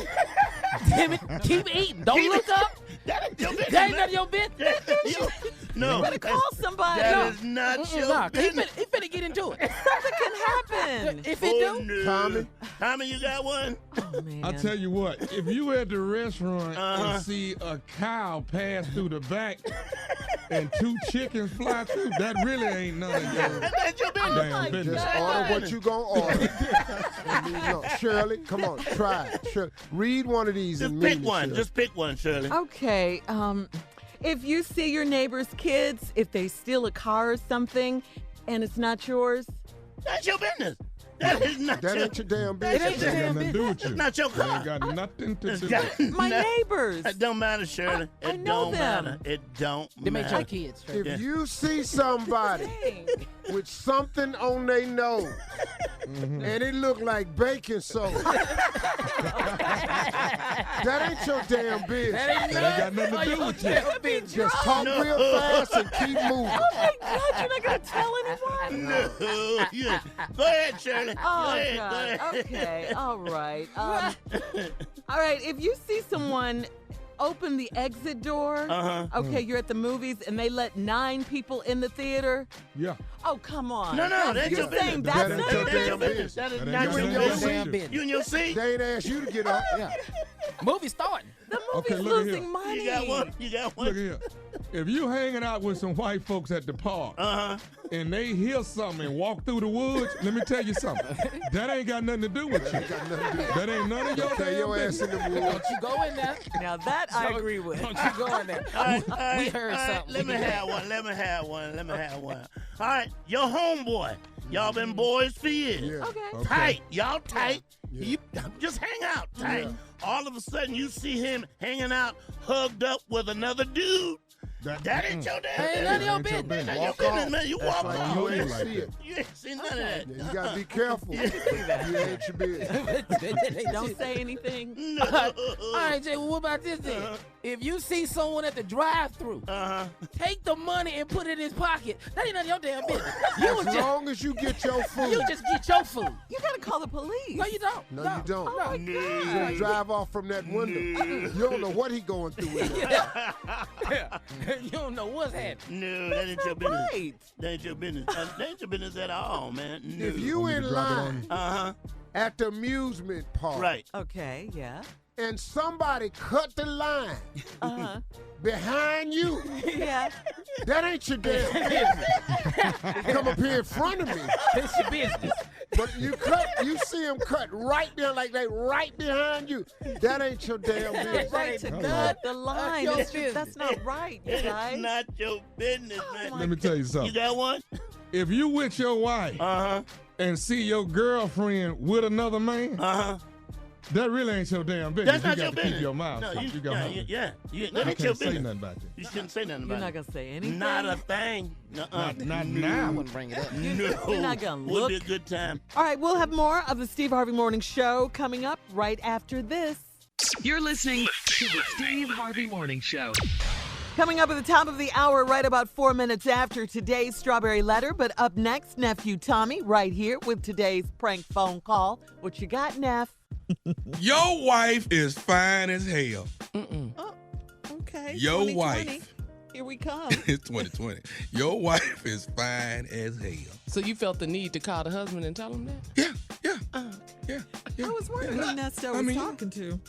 Damn it, keep eating. Don't look up. That ain't your business. That ain't none of your business. No. You better call somebody. That is not your Nah, he business. finna get into it. Something can happen. If it do, No. Tommy, you got one? Oh, man. I tell you what, if you at the restaurant and see a cow pass through the back and 2 chickens fly through, that really ain't none of your That's your business. damn business. Just order what you gonna order. No, Shirley, come on, try it. Shirley, read one of these Just and pick mean it, one. Shirley. Just pick one, Shirley. Okay. If you see your neighbor's kids, if they steal a car or something, and it's not yours, That's your business. That is not That your ain't your damn it business. ain't your Ain't got damn nothing to do business. with you. It's not your It car. ain't got nothing to It's do got with it. my neighbors. It don't matter, Shirley. I It know don't them. matter. It don't They make your matter. kids. If you see somebody Dang. with something on their nose and it look like baking soda, that ain't your damn business. That ain't That ain't got nothing to do with you. That'd be Just drunk. talk real fast and keep moving. Oh my God, you're not gonna tell anyone? No. Yeah. Go ahead, Shirley. Oh Go ahead. God. Go ahead. Okay. All right. All right. If you see someone open the exit door, okay, you're at the movies and they let 9 people in the theater. Yeah. Oh, come on. No, that's You're your business. saying That that's ain't not your your damn business? business. That is That not ain't your got your nothing to do business. with you. You in your seat? They ain't asked you to get up. Yeah. Movie starting. The Okay, movie's look at losing here. money. You got one? You got one? Look here. If you hanging out with some white folks at the park and they hear something and walk through the woods, let me tell you something. That ain't got nothing to do with you. That ain't none of your Tell damn your ass in business. the woods. Don't you go in there. Now that I agree with. Don't you go in there. All right, We heard something. Let me have one. All right, your homeboy. Y'all been boys for years. Yeah. Okay. Tight. Y'all tight. Yeah. You just hang out tight. All of a sudden, you see him hanging out, hugged up with another dude. That ain't your damn Ain't none of your business. business. That ain't your Walk business, off. man. You That's walk right. off. You You ain't ain't like see it. You ain't seen none of that. Yeah, you gotta be careful. You ain't your business. Don't say anything. No. All right, Jay, well, what about this then? If you see someone at the drive-thru, take the money and put it in his pocket. That ain't none of your damn business. You As just, long as you get your food. you just get your food. You gotta call the police. No, you don't. No, you don't. Oh my You God. just drive off from that window. You don't know what he going through with it. Yeah. You don't know what's happening. No, that ain't your business. Right. That ain't your business. That ain't your business at all, man. No. If you in line Uh-huh. at the amusement park Right. Okay. Yeah. and somebody cut the line behind you, Yeah. that ain't your damn business. Come up here in front of me. It's your business. But you see him cut right there like they right behind you. That ain't your damn business. Right to cut the line. your That's not right, you guys. It's not your business, man. Let me tell you You something. got one? If you with your wife and see your girlfriend with another man, That really ain't your damn business. That's not you your got to business. keep your mouth No, shut. you, You go yeah, home. yeah. That I ain't can't your say business. nothing about you. You shouldn't say nothing You're about not it. going to say anything? Not a thing. Not No. now. I wouldn't bring it up. No. You're not going to Would look. be a good time. All right, we'll have more of the Steve Harvey Morning Show coming up right after this. You're listening to the Steve Harvey Morning Show. Coming up at the top of the hour, right about 4 minutes after today's Strawberry Letter. But up next, Nephew Tommy, right here with today's prank phone call. What you got, Neff? Your wife is fine as hell. Oh, okay. Your 2020. wife. Here we come. It's 2020. Your wife is fine as hell. So you felt the need to call the husband and tell him that? Yeah. I was wondering who Nesto was talking to.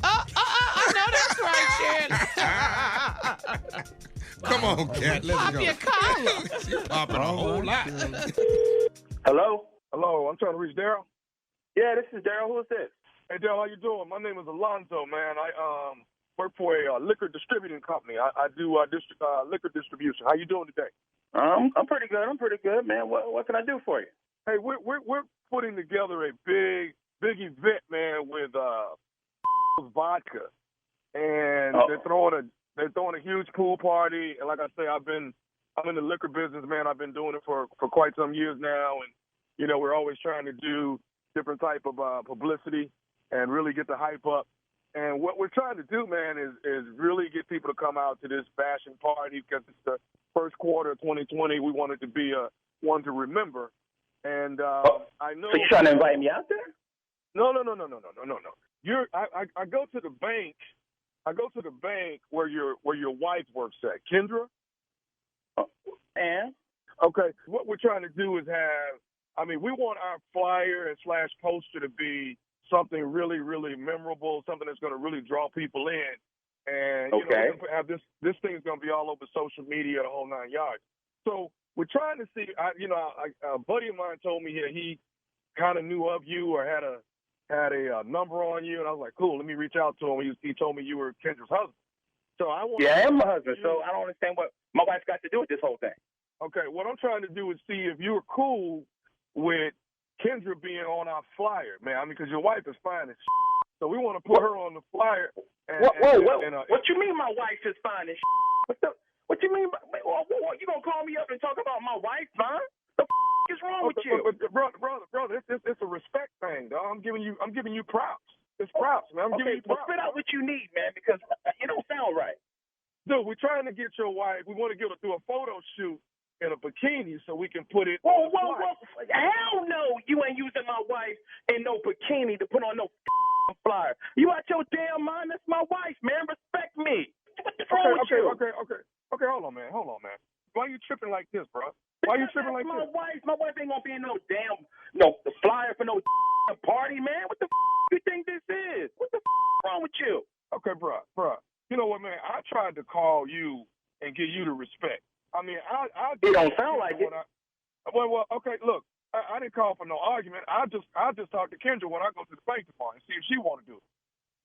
I know that's right, Shirley. Come on, Cat. Let's Pop go. your collar. She's popping a whole lot. Hello? Hello, I'm trying to reach Daryl. Yeah, this is Daryl. Who is this? Hey, Daryl, how you doing? My name is Alonzo, man. I work for a liquor distributing company. I do liquor distribution. How you doing today? I'm pretty good. I'm pretty good, man. What can I do for you? Hey, we're putting together a big event, man, with vodka, and they're throwing a huge pool party. And like I say, I'm in the liquor business, man. I've been doing it for quite some years now, and you know we're always trying to do different type of publicity and really get the hype up. And what we're trying to do, man, is really get people to come out to this fashion party because it's the first quarter of 2020. We want it to be a one to remember. And I know. So you're trying to invite me out there? No. I go to the bank. I go to the bank where your wife works at, Kendra. And okay, what we're trying to do is we want our flyer and / poster to be something really, really memorable, something that's going to really draw people in. And you know, we're gonna have this thing's going to be all over social media, the whole 9 yards. So we're trying to see. A buddy of mine told me he kind of knew of you or had a number on you, and I was like, cool. Let me reach out to him. He told me you were Kendra's husband. So I want. Yeah, I am my husband. So I don't understand what my wife's got to do with this whole thing. Okay, what I'm trying to do is see if you're cool with Kendra being on our flyer, man. Because your wife is fine as so we want to put her on the flyer. Whoa. What you mean my wife is fine as What you mean? You gonna call me up and talk about my wife, huh? The is wrong with you? Brother, it's a respect thing, dog. I'm giving you props. It's props, man. I'm giving you props. Spit out what you need, man, because you don't sound right. Dude, we're trying to get your wife. We want to get her through a photo shoot in a bikini so we can put it. Whoa. Hell no, you ain't using my wife in no bikini to put on no flyer. You out your damn mind? That's my wife, man. Respect me. What's wrong with you? Okay, hold on, man. Why are you tripping like this, bro? Why are you tripping like this? My wife ain't gonna be in no flyer for no party, man. What the you think this is? What the wrong with you? Okay, bro. You know what, man? I tried to call you and give you the respect. I mean, I it don't sound like it. Well, okay, look. I didn't call for no argument. I just talked to Kendra when I go to the bank tomorrow and see if she want to do it.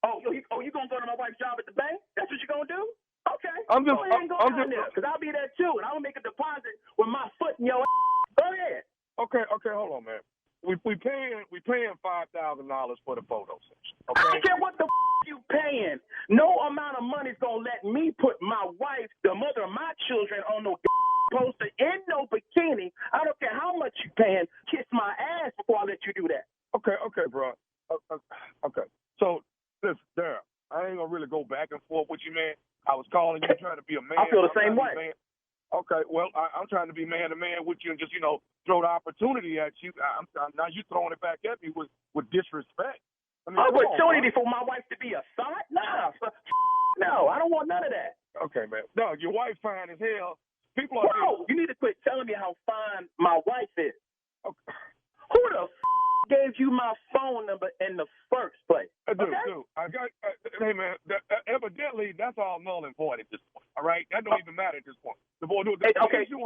You gonna go to my wife's job at the bank? That's what you gonna do? Okay. I'm just because I'll be there too, and I'll make a deposit with my foot in your ass. Go ahead. Okay, hold on, man. We paying $5,000 for the photo session. Okay? I don't care what the you paying. No amount of money's gonna let me put my wife, the mother of my children, on no poster in no bikini. I don't care how much you paying. Kiss my ass before I let you do that. Okay, bro. Okay. So, listen, Daryl, I ain't gonna really go back and forth with you, man. I was calling you trying to be a man. I feel the same way. Okay, well, I'm trying to be man to man with you and just, throw the opportunity at you. Now you throwing it back at me with disrespect. Opportunity for my wife to be a side? Nah. No, I don't want none of that. Okay, man. No, your wife fine as hell. You need to quit telling me how fine my wife is. Okay. Who the gave you my phone number in the first place? Dude, I got. Hey, man. Evidently, that's all null and void at this point. All right, that don't even matter at this point. The issue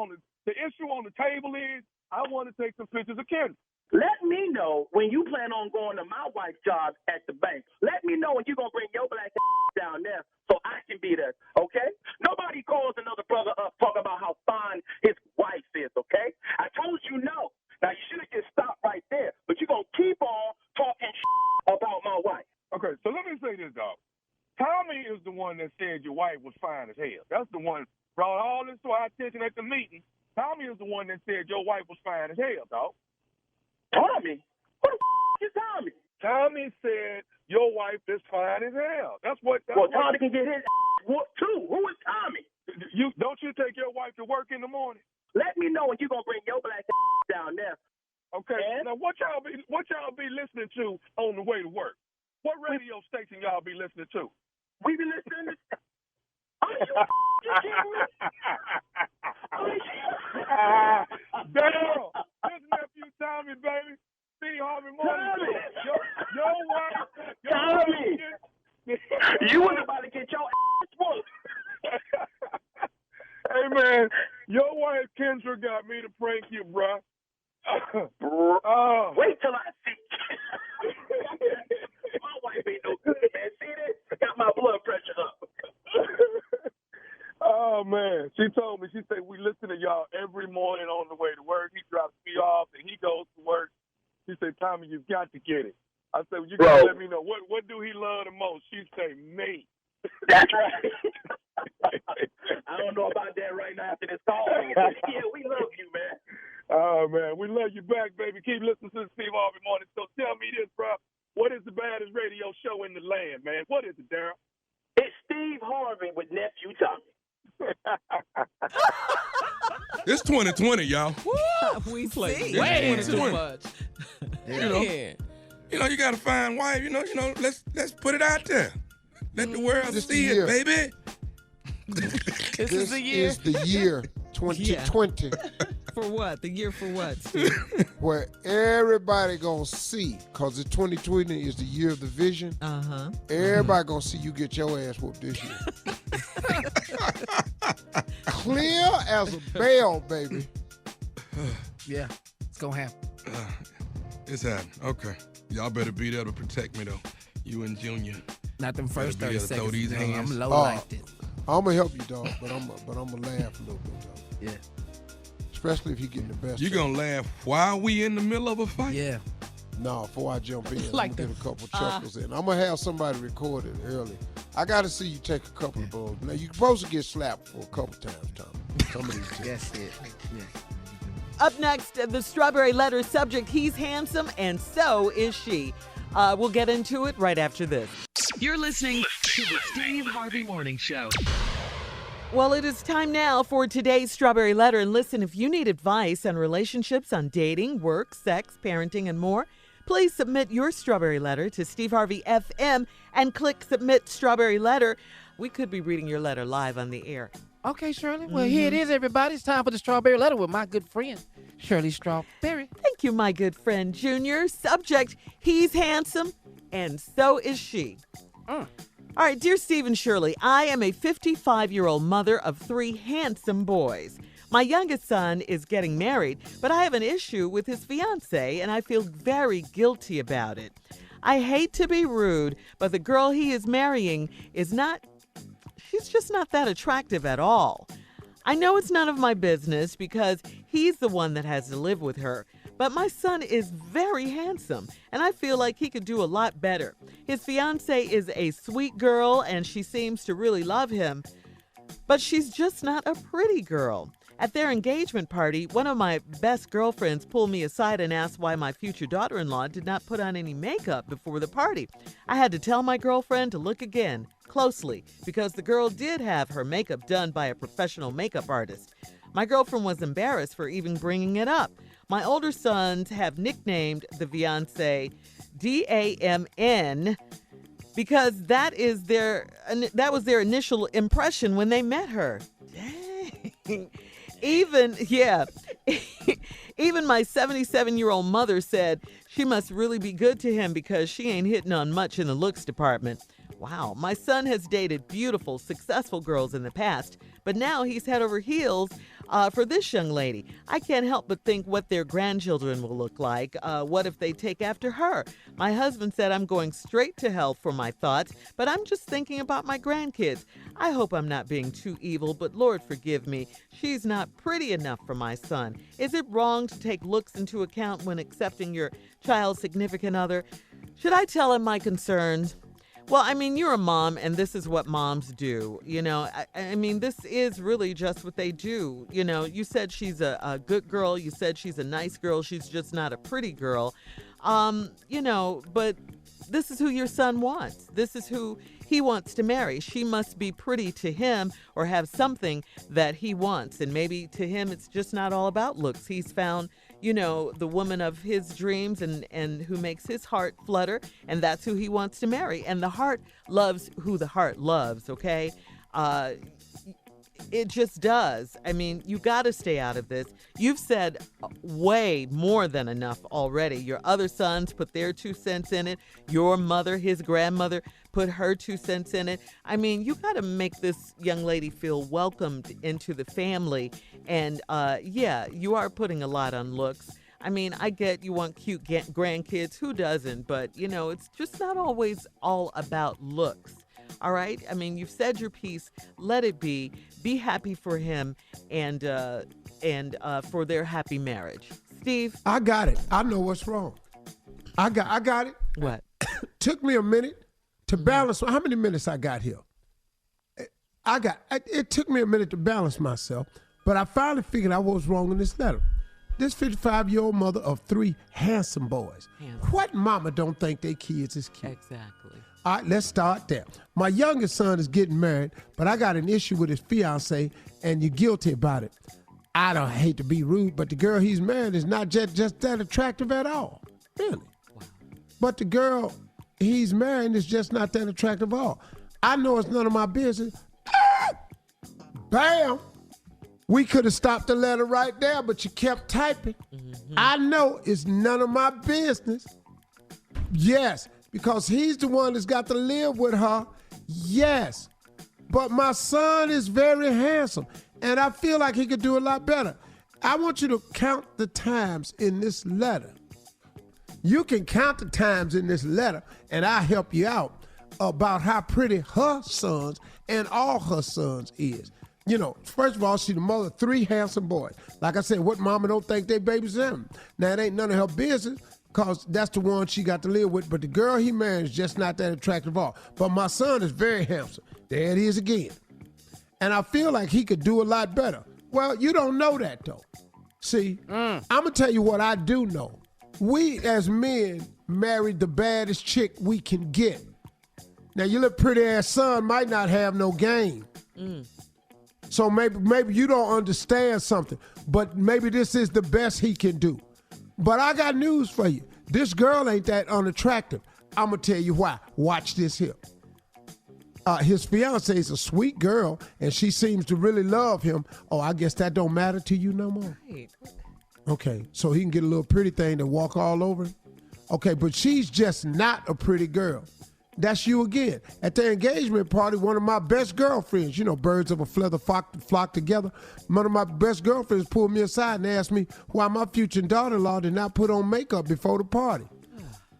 on the table is I want to take some pictures of Kendra. Let me know when you plan on going to my wife's job at the bank. Let me know when you're going to bring your black down there so I can be there, okay? Nobody calls another brother up talking about how fine his wife is, okay? I told you no. Now, you should have just stopped right there, but you're going to keep on talking about my wife. wife was fine as hell. That's the one brought all this to our attention at the meeting. Tommy is the one that said your wife was fine as hell, dog. Tommy? Who the is Tommy? Tommy said your wife is fine as hell. That's what. Tommy can get his whooped too. Who is Tommy? Don't you take your wife to work in the morning? Let me know when you gonna bring your black down there. Okay. And? Now what y'all be listening to on the way to work? What radio station y'all be listening to? We be listening to. Daryl, this Nephew Tommy, baby. Steve Harvey Morning Show. Your wife. Tommy. You was about to get your ass whooped. Hey, man, your wife, Kendra, got me to prank you, bruh. Wait till I see. My wife ain't no good, man. See this? Got my blood pressure up. Oh, man. She told me, she said, we listen to y'all every morning on the way to work. He drops me off, and he goes to work. She said, Tommy, you've got to get it. I said, well, you got to let me know. What do he love the most? She said, me. That's right. I don't know about that right now after this call. Yeah, we love you, man. Oh, man. We love you back, baby. Keep listening to the Steve Harvey Morning Show. Tell me this, bro. What is the baddest radio show in the land, man? What is it, Daryl? It's Steve Harvey with Nephew Tommy. It's 2020, y'all. We play way too 2020. much. You know, you got to find wife. You know, let's put it out there. Let the world see it, baby. This is the year. Is the year 2020. For what? The year for what? Where everybody gonna see, cause the 2020 is the year of the vision. Everybody gonna see you get your ass whooped this year. Clear as a bell, baby. Yeah, it's gonna happen. It's happening. Okay, y'all better be there to protect me though. You and Junior. Not them first 30 seconds. Throw these hands. I'm low like this. I'm gonna help you, dog, but I'm gonna laugh a little bit, dog. Yeah. Especially if he getting the best. You gonna laugh while we in the middle of a fight? Yeah. No, before I jump in, Like I'm gonna get a couple chuckles in. I'm gonna have somebody record it early. I gotta see you take a couple of blows. Now you're supposed to get slapped for a couple times, Tom. Some of these things. That's it. Yeah. Up next, the strawberry letter subject, he's handsome and so is she. We'll get into it right after this. You're listening to the Steve Harvey Morning Show. Well, it is time now for today's Strawberry Letter. And listen, if you need advice on relationships, on dating, work, sex, parenting, and more, please submit your Strawberry Letter to Steve Harvey FM and click Submit Strawberry Letter. We could be reading your letter live on the air. Okay, Shirley. Well, here it is, everybody. It's time for the Strawberry Letter with my good friend, Shirley Strawberry. Thank you, my good friend, Junior. Subject, he's handsome and so is she. All right, dear Steve and Shirley, I am a 55-year-old mother of 3 handsome boys. My youngest son is getting married, but I have an issue with his fiancée, and I feel very guilty about it. I hate to be rude, but the girl he is marrying she's just not that attractive at all. I know it's none of my business because he's the one that has to live with her. But my son is very handsome, and I feel like he could do a lot better. His fiancée is a sweet girl, and she seems to really love him. But she's just not a pretty girl. At their engagement party, one of my best girlfriends pulled me aside and asked why my future daughter-in-law did not put on any makeup before the party. I had to tell my girlfriend to look again, closely, because the girl did have her makeup done by a professional makeup artist. My girlfriend was embarrassed for even bringing it up. My older sons have nicknamed the fiancé DAMN because that was their initial impression when they met her. Dang. Even my 77-year-old mother said she must really be good to him because she ain't hitting on much in the looks department. Wow, my son has dated beautiful, successful girls in the past, but now he's head over heels for this young lady. I can't help but think what their grandchildren will look like. What if they take after her? My husband said I'm going straight to hell for my thoughts, but I'm just thinking about my grandkids. I hope I'm not being too evil, but Lord forgive me. She's not pretty enough for my son. Is it wrong to take looks into account when accepting your child's significant other? Should I tell him my concerns? Well, I mean, you're a mom, and this is what moms do. You know, I mean, this is really just what they do. You know, you said she's a good girl. You said she's a nice girl. She's just not a pretty girl. You know, but this is who your son wants. This is who he wants to marry. She must be pretty to him or have something that he wants. And maybe to him, it's just not all about looks. He's found, you know, the woman of his dreams and who makes his heart flutter. And that's who he wants to marry. And the heart loves who the heart loves, okay? It just does. I mean, you got to stay out of this. You've said way more than enough already. Your other sons put their 2 cents in it. Your mother, his grandmother, put her 2 cents in it. I mean, you got to make this young lady feel welcomed into the family. And yeah, you are putting a lot on looks. I mean, I get you want cute grandkids. Who doesn't? But, you know, it's just not always all about looks. All right? I mean, you've said your piece. Let it be. Be happy for him and for their happy marriage. Steve? I got it. I know what's wrong. I got it. What? Took me a minute to balance. How many minutes I got here? It took me a minute to balance myself, but I finally figured out what was wrong in this letter. This 55-year-old mother of 3 handsome boys. What mama don't think their kids is cute? Exactly. All right, let's start there. My youngest son is getting married, but I got an issue with his fiance, and you're guilty about it. I don't hate to be rude, but the girl he's married is not just that attractive at all. Really. Wow. But the girl he's marrying is just not that attractive at all. I know it's none of my business. Bam! We could have stopped the letter right there, but you kept typing. Mm-hmm. I know it's none of my business. Yes. Because he's the one that's got to live with her, yes. But my son is very handsome, and I feel like he could do a lot better. I want you to count the times in this letter. You can count the times in this letter, and I'll help you out about how pretty her sons and all her sons is. You know, first of all, she's the mother of 3 handsome boys. Like I said, what mama don't think they babies them? Now, it ain't none of her business, because that's the one she got to live with. But the girl he married is just not that attractive at all. But my son is very handsome. There it is again. And I feel like he could do a lot better. Well, you don't know that, though. See, I'm going to tell you what I do know. We, as men, married the baddest chick we can get. Now, your little pretty-ass son might not have no game. So maybe you don't understand something. But maybe this is the best he can do. But I got news for you. This girl ain't that unattractive. I'm going to tell you why. Watch this here. His fiance is a sweet girl, and she seems to really love him. Oh, I guess that don't matter to you no more? Right. Okay, so he can get a little pretty thing to walk all over him? Okay, but she's just not a pretty girl. That's you again. At the engagement party, one of my best girlfriends, you know, birds of a feather flock together. One of my best girlfriends pulled me aside and asked me why my future daughter-in-law did not put on makeup before the party.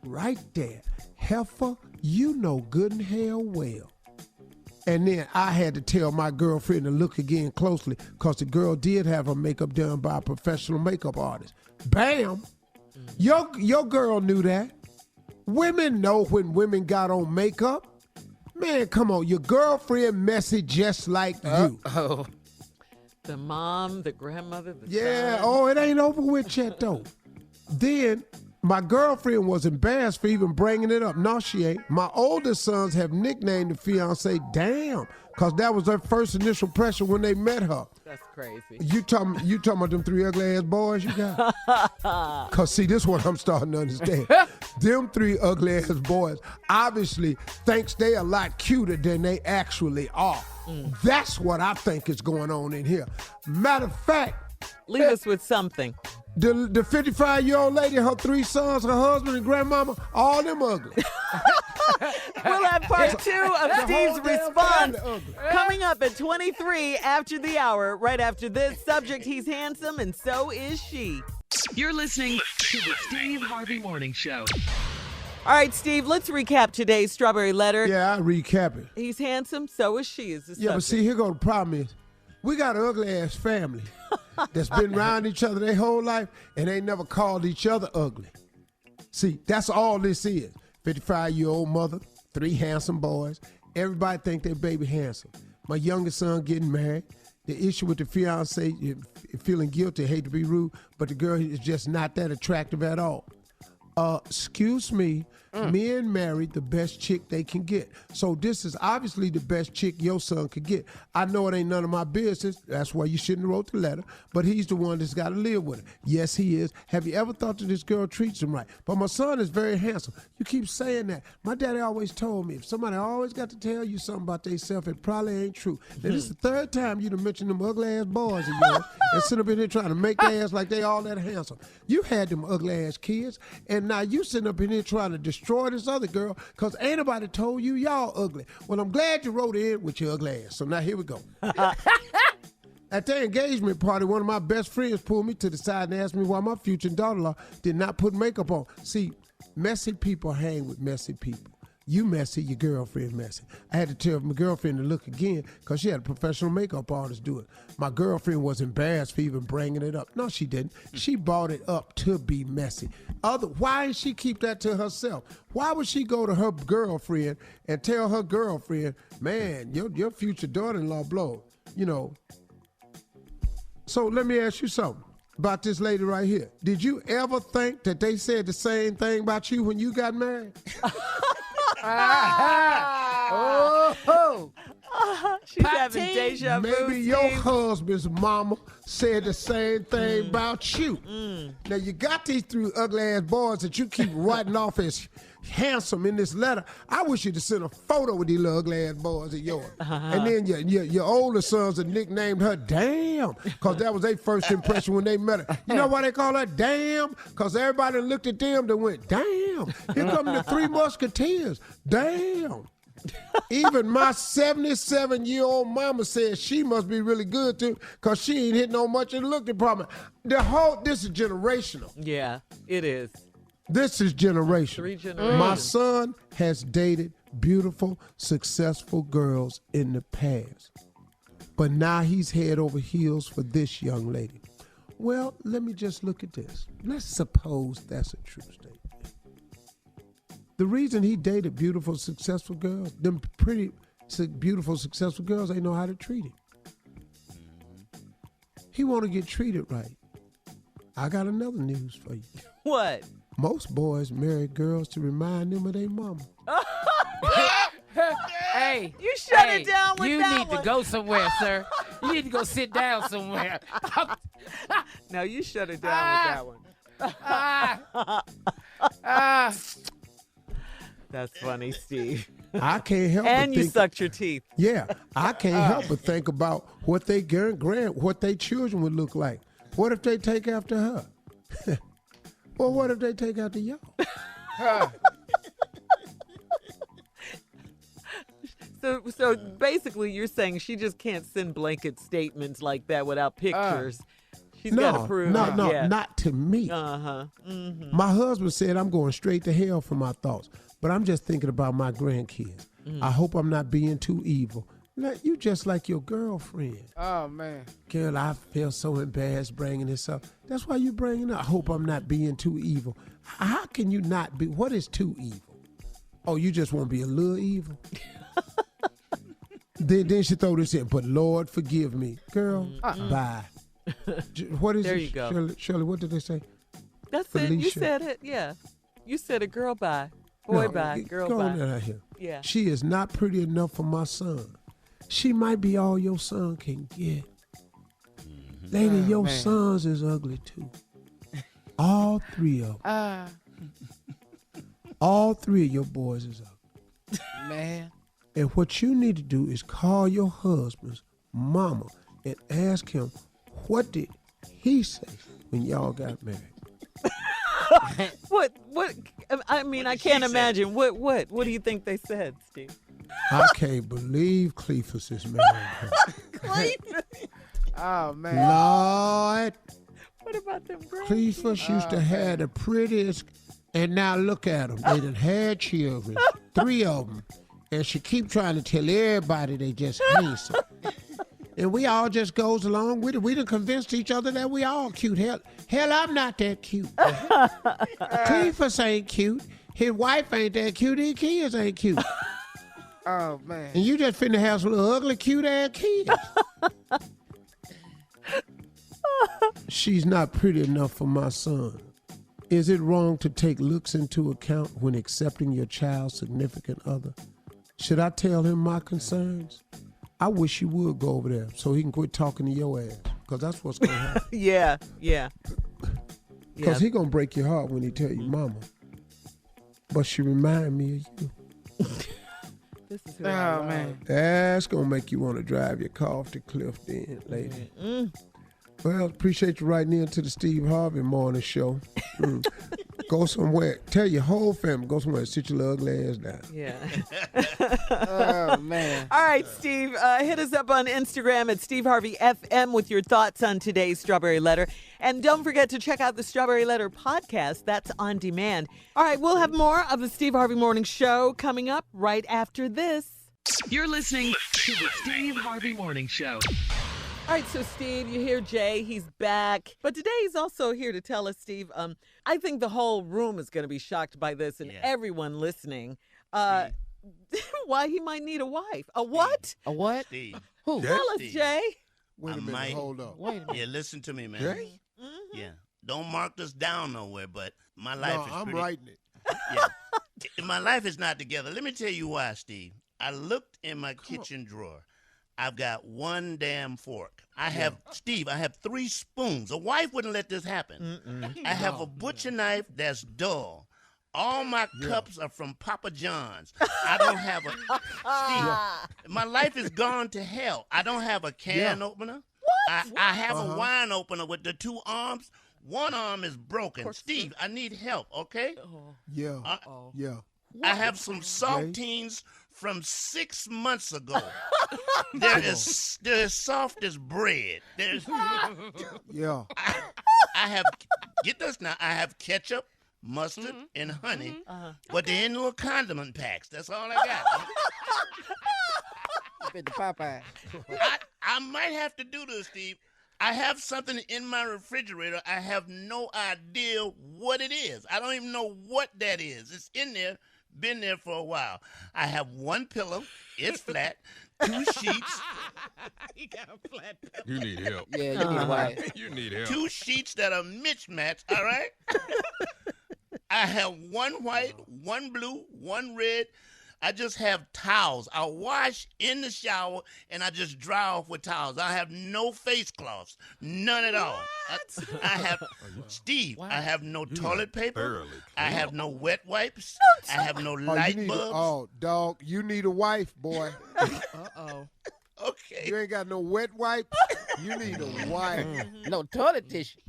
Right there. Heifer, you know good and hell well. And then I had to tell my girlfriend to look again closely because the girl did have her makeup done by a professional makeup artist. Bam! Your girl knew that. Women know when women got on makeup. Man, come on. Your girlfriend messy just like you. Oh. The mom, the grandmother, the Yeah, son. oh, it ain't over with yet, though. Then my girlfriend was embarrassed for even bringing it up. No, she ain't. My oldest sons have nicknamed the fiance Damn, because that was their first initial impression when they met her. That's crazy. You talking about them 3 ugly ass boys you got? Cause see, this one I'm starting to understand. Them 3 ugly ass boys obviously thinks they a lot cuter than they actually are. That's what I think is going on in here. Matter of fact, leave us with something. The 55-year-old lady, her 3 sons, her husband and grandmama, all them ugly. We'll have part 2 of Steve's response coming up at 23 after the hour. Right after this subject, he's handsome and so is she. You're listening to the Steve Harvey Morning Show. All right, Steve, let's recap today's Strawberry Letter. Yeah, I'll recap it. He's handsome, so is she. Is the Yeah, but see, here go the problem is, we got an ugly-ass family that's been around each other their whole life and they never called each other ugly. See, that's all this is. 55-year-old mother, 3 handsome boys. Everybody think their baby handsome. My youngest son getting married. The issue with the fiance, feeling guilty, hate to be rude, but the girl is just not that attractive at all. Excuse me, men marry the best chick they can get. So this is obviously the best chick your son could get. I know it ain't none of my business. That's why you shouldn't have wrote the letter. But he's the one that's got to live with her. Yes, he is. Have you ever thought that this girl treats him right? But my son is very handsome. You keep saying that. My daddy always told me, if somebody always got to tell you something about themselves, it probably ain't true. Now, this is the 3rd time you done mentioned them ugly-ass boys of yours and sit up in here trying to make their ass like they all that handsome. You had them ugly-ass kids, and now you sitting up in here trying to destroy this other girl because ain't nobody told you y'all ugly. Well, I'm glad you wrote in with your ugly ass. So now here we go. At the engagement party, one of my best friends pulled me to the side and asked me why my future daughter-in-law did not put makeup on. See, messy people hang with messy people. You messy, your girlfriend messy. I had to tell my girlfriend to look again because she had a professional makeup artist do it. My girlfriend was embarrassed for even bringing it up. No, she didn't. She brought it up to be messy. Why did she keep that to herself? Why would she go to her girlfriend and tell her girlfriend, man, your future daughter-in-law blow, you know. So let me ask you something about this lady right here. Did you ever think that they said the same thing about you when you got married? She's having deja vu. Maybe your husband's mama said the same thing about you. Now you got these 3 ugly ass boys that you keep writing off as handsome in this letter. I wish you'd have sent a photo with these little ugly ass boys of yours. And then your older sons have nicknamed her Damn, because that was their first impression when they met her. You know why they call her Damn? Because everybody looked at them that went, damn, here come the 3 musketeers. Damn. Even my 77-year-old mama said she must be really good too, because she ain't hitting on much in the look department. This is generational. Yeah, it is. This is generational. 3 generations. My son has dated beautiful, successful girls in the past, but now he's head over heels for this young lady. Well, let me just look at this. Let's suppose that's a true statement. The reason he dated beautiful, successful girls, them pretty, beautiful, successful girls, they know how to treat him. He want to get treated right. I got another news for you. What? Most boys marry girls to remind them of their mama. Hey, you shut it down with you that need one. to go somewhere, sir. You need to go sit down somewhere. No, you shut it down with that one. That's funny, Steve. I can't help and but you think, sucked your teeth. Yeah, I can't help but think about what they what their children would look like. What if they take after her? Well, what if they take after y'all? So basically, you're saying she just can't send blanket statements like that without pictures. She's got to prove. No, yeah. not to me. Mm-hmm. My husband said I'm going straight to hell for my thoughts, but I'm just thinking about my grandkids. I hope I'm not being too evil. You just like your girlfriend. Oh, man. Girl, I feel so embarrassed bringing this up. That's why you bringing it up. I hope I'm not being too evil. How can you not be? What is too evil? Oh, you just want to be a little evil? Then she throw this in, but Lord, forgive me. Girl, bye. What is there it? You go. Shirley, what did they say? That's Felicia. it. You said it, yeah. You said it, girl, bye. Boy, bye. Girl, go bye. on out here. Yeah. She is not pretty enough for my son. She might be all your son can get. Lady, your sons is ugly too. All 3 of them. All 3 of your boys is ugly. Man. And what you need to do is call your husband's mama and ask him, what did he say when y'all got married? What? I mean, I can't imagine. What do you think they said, Steve? I can't believe Cleophas is married her. Cleophas? Oh, man. Lord. What about them grandkids? Cleophas used to have the prettiest, and now look at them. They done had children, 3 of them. And she keep trying to tell everybody they just handsome. And we all just goes along with it. We done convinced each other that we all cute. Hell, I'm not that cute. Cleophas ain't cute. His wife ain't that cute, his kids ain't cute. Oh, man. And you just finna have some little ugly, cute-ass kids. She's not pretty enough for my son. Is it wrong to take looks into account when accepting your child's significant other? Should I tell him my concerns? I wish you would go over there so he can quit talking to your ass, because that's what's going to happen. Yeah. Because he going to break your heart when he tell you mama. But she remind me of you. This is who man. That's going to make you want to drive your car off the cliff then, lady. Well, appreciate you writing in to the Steve Harvey Morning Show. Go somewhere. Tell your whole family, go somewhere and sit your ugly ass down. Yeah. Oh, man. All right, Steve, hit us up on Instagram at Steve Harvey FM with your thoughts on today's Strawberry Letter. And don't forget to check out the Strawberry Letter podcast. That's on demand. All right, we'll have more of the Steve Harvey Morning Show coming up right after this. You're listening to the Steve Harvey Morning Show. All right, so Steve, you hear Jay, he's back. But today he's also here to tell us, Steve, I think the whole room is going to be shocked by this and everyone listening. Why he might need a wife. A what? A what? Steve. Who? Tell us, Jay. Wait a minute, hold up. Wait a minute. Yeah, listen to me, man. Jay? Yeah. Don't mark this down nowhere, but my life is I'm pretty... writing it. Yeah. My life is not together. Let me tell you why, Steve. I looked in my kitchen drawer. I've got one damn fork. I have 3 spoons. A wife wouldn't let this happen. I have a butcher knife that's dull. All my cups are from Papa John's. I don't have a... Steve, my life is gone to hell. I don't have a can opener. What? I have a wine opener with the 2 arms. One arm is broken. Steve, I need help, okay? Yeah. I have some saltines from 6 months ago. They're as soft as bread. I have, get this now, I have ketchup, mustard, and honey, but they're in little condiment packs. That's all I got. The Popeye. I might have to do this, Steve. I have something in my refrigerator. I have no idea what it is. I don't even know what that is. It's in there. Been there for a while. I have 1 pillow. It's flat. 2 sheets. He got a flat pillow. You need help. Yeah, you need a wife. You need help. 2 sheets that are mismatched, all right? I have 1 white, 1 blue, 1 red. I just have towels. I wash in the shower, and I just dry off with towels. I have no face cloths. None at all. I have, Steve, I have no toilet paper. I have no wet wipes. I have no light bulbs. Dog, you need a wife, boy. Uh-oh. Okay. You ain't got no wet wipes. You need a wife. No toilet tissue.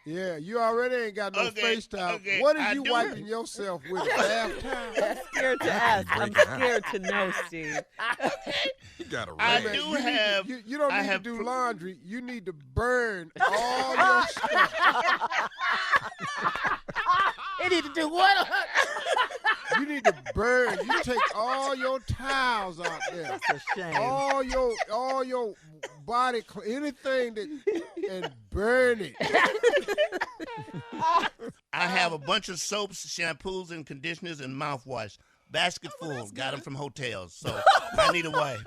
Yeah, you already ain't got no face towel. What are you wiping yourself with? Bath towel? I'm scared to ask. I'm scared to know, Steve. You got a I rag. do have. You don't need to do laundry. You need to burn all your stuff. They need to do what? You need to burn. You take all your towels out there. That's a shame. All your body, anything that, and burn it. I have a bunch of soaps, shampoos, and conditioners and mouthwash. Basket full. Got them from hotels. So I need a wife.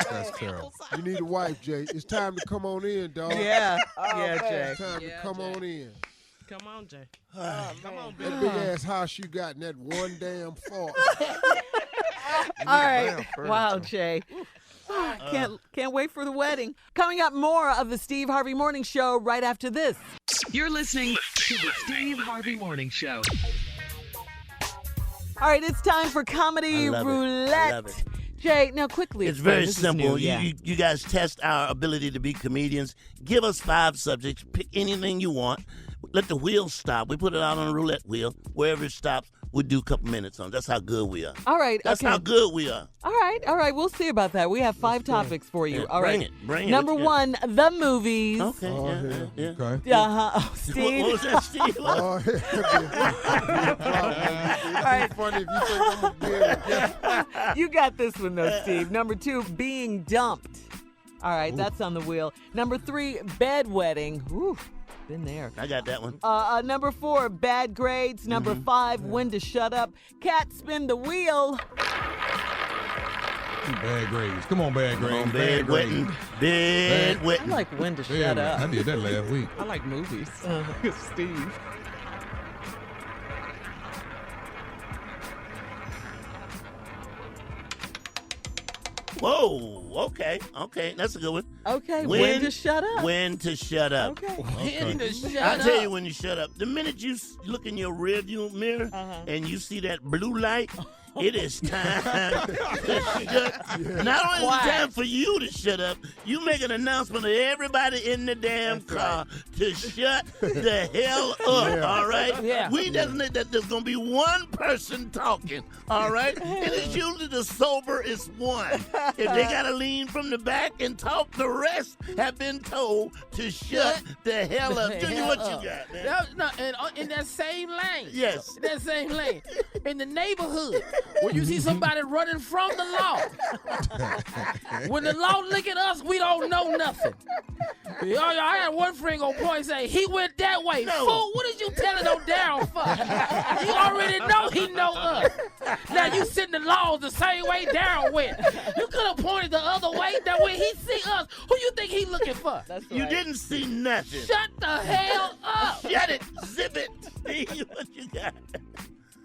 That's terrible. You need a wife, Jay. It's time to come on in, dog. Yeah, Jay. It's time to come on in. Come on, Jay. Come on, that big ass house you got in that one damn fort. All right. Wow, Jay. Can't wait for the wedding. Coming up, more of the Steve Harvey Morning Show right after this. You're listening to the Steve Harvey Morning Show. All right, it's time for Comedy Roulette. I love it. Jay, now quickly. It's very this is simple. new, yeah. You guys test our ability to be comedians. Give us 5 subjects. Pick anything you want. Let the wheel stop. We put it out on a roulette wheel. Wherever it stops, we'll do a couple minutes on it. That's how good we are. All right. That's how good we are. All right. We'll see about that. We have 5 topics for you. Yeah, All right. Bring it. Number 1, the movies. Okay. Yeah. Okay. Oh, Steve. What was that, Steve? All right. Funny if you think I'm gonna be able to get. You got this one, though, Steve. Number 2, being dumped. All right, that's on the wheel. Number 3, bedwetting. Ooh. Been there. I got that one. Number 4, bad grades. Number 5, when to shut up. Cat, spin the wheel. Bad grades. Come on, bad grades. Bad wetting. Bad I wetting. like when to shut up. I did that last week. I like movies. Steve. Whoa, okay, that's a good one. Okay, when to shut up. When to shut up. Okay. When to shut I'll up. tell you when you shut up. The minute you look in your rearview mirror and you see that blue light, it is time to shut. Not only is it time for you to shut up, you make an announcement to everybody in the damn car to shut the hell up, all right? Yeah. We designate that there's going to be one person talking, all right? And it's usually the soberest one. If they got to lean from the back and talk, the rest have been told to shut the hell up. Junior, what you got, man? No, and in that same lane. Yes. In that same lane. In the neighborhood, when you see somebody running from the law. When the law look at us, we don't know nothing. I had one friend on point say, he went that way. No. Fool, what did you telling on down for? You already know he know us. Now you sitting the laws the same way down went. You could have pointed the other way. That way he see us. Who you think he looking for? That's You right. didn't see nothing. Shut the hell up. Shut it. Zip it. Steve, what you got?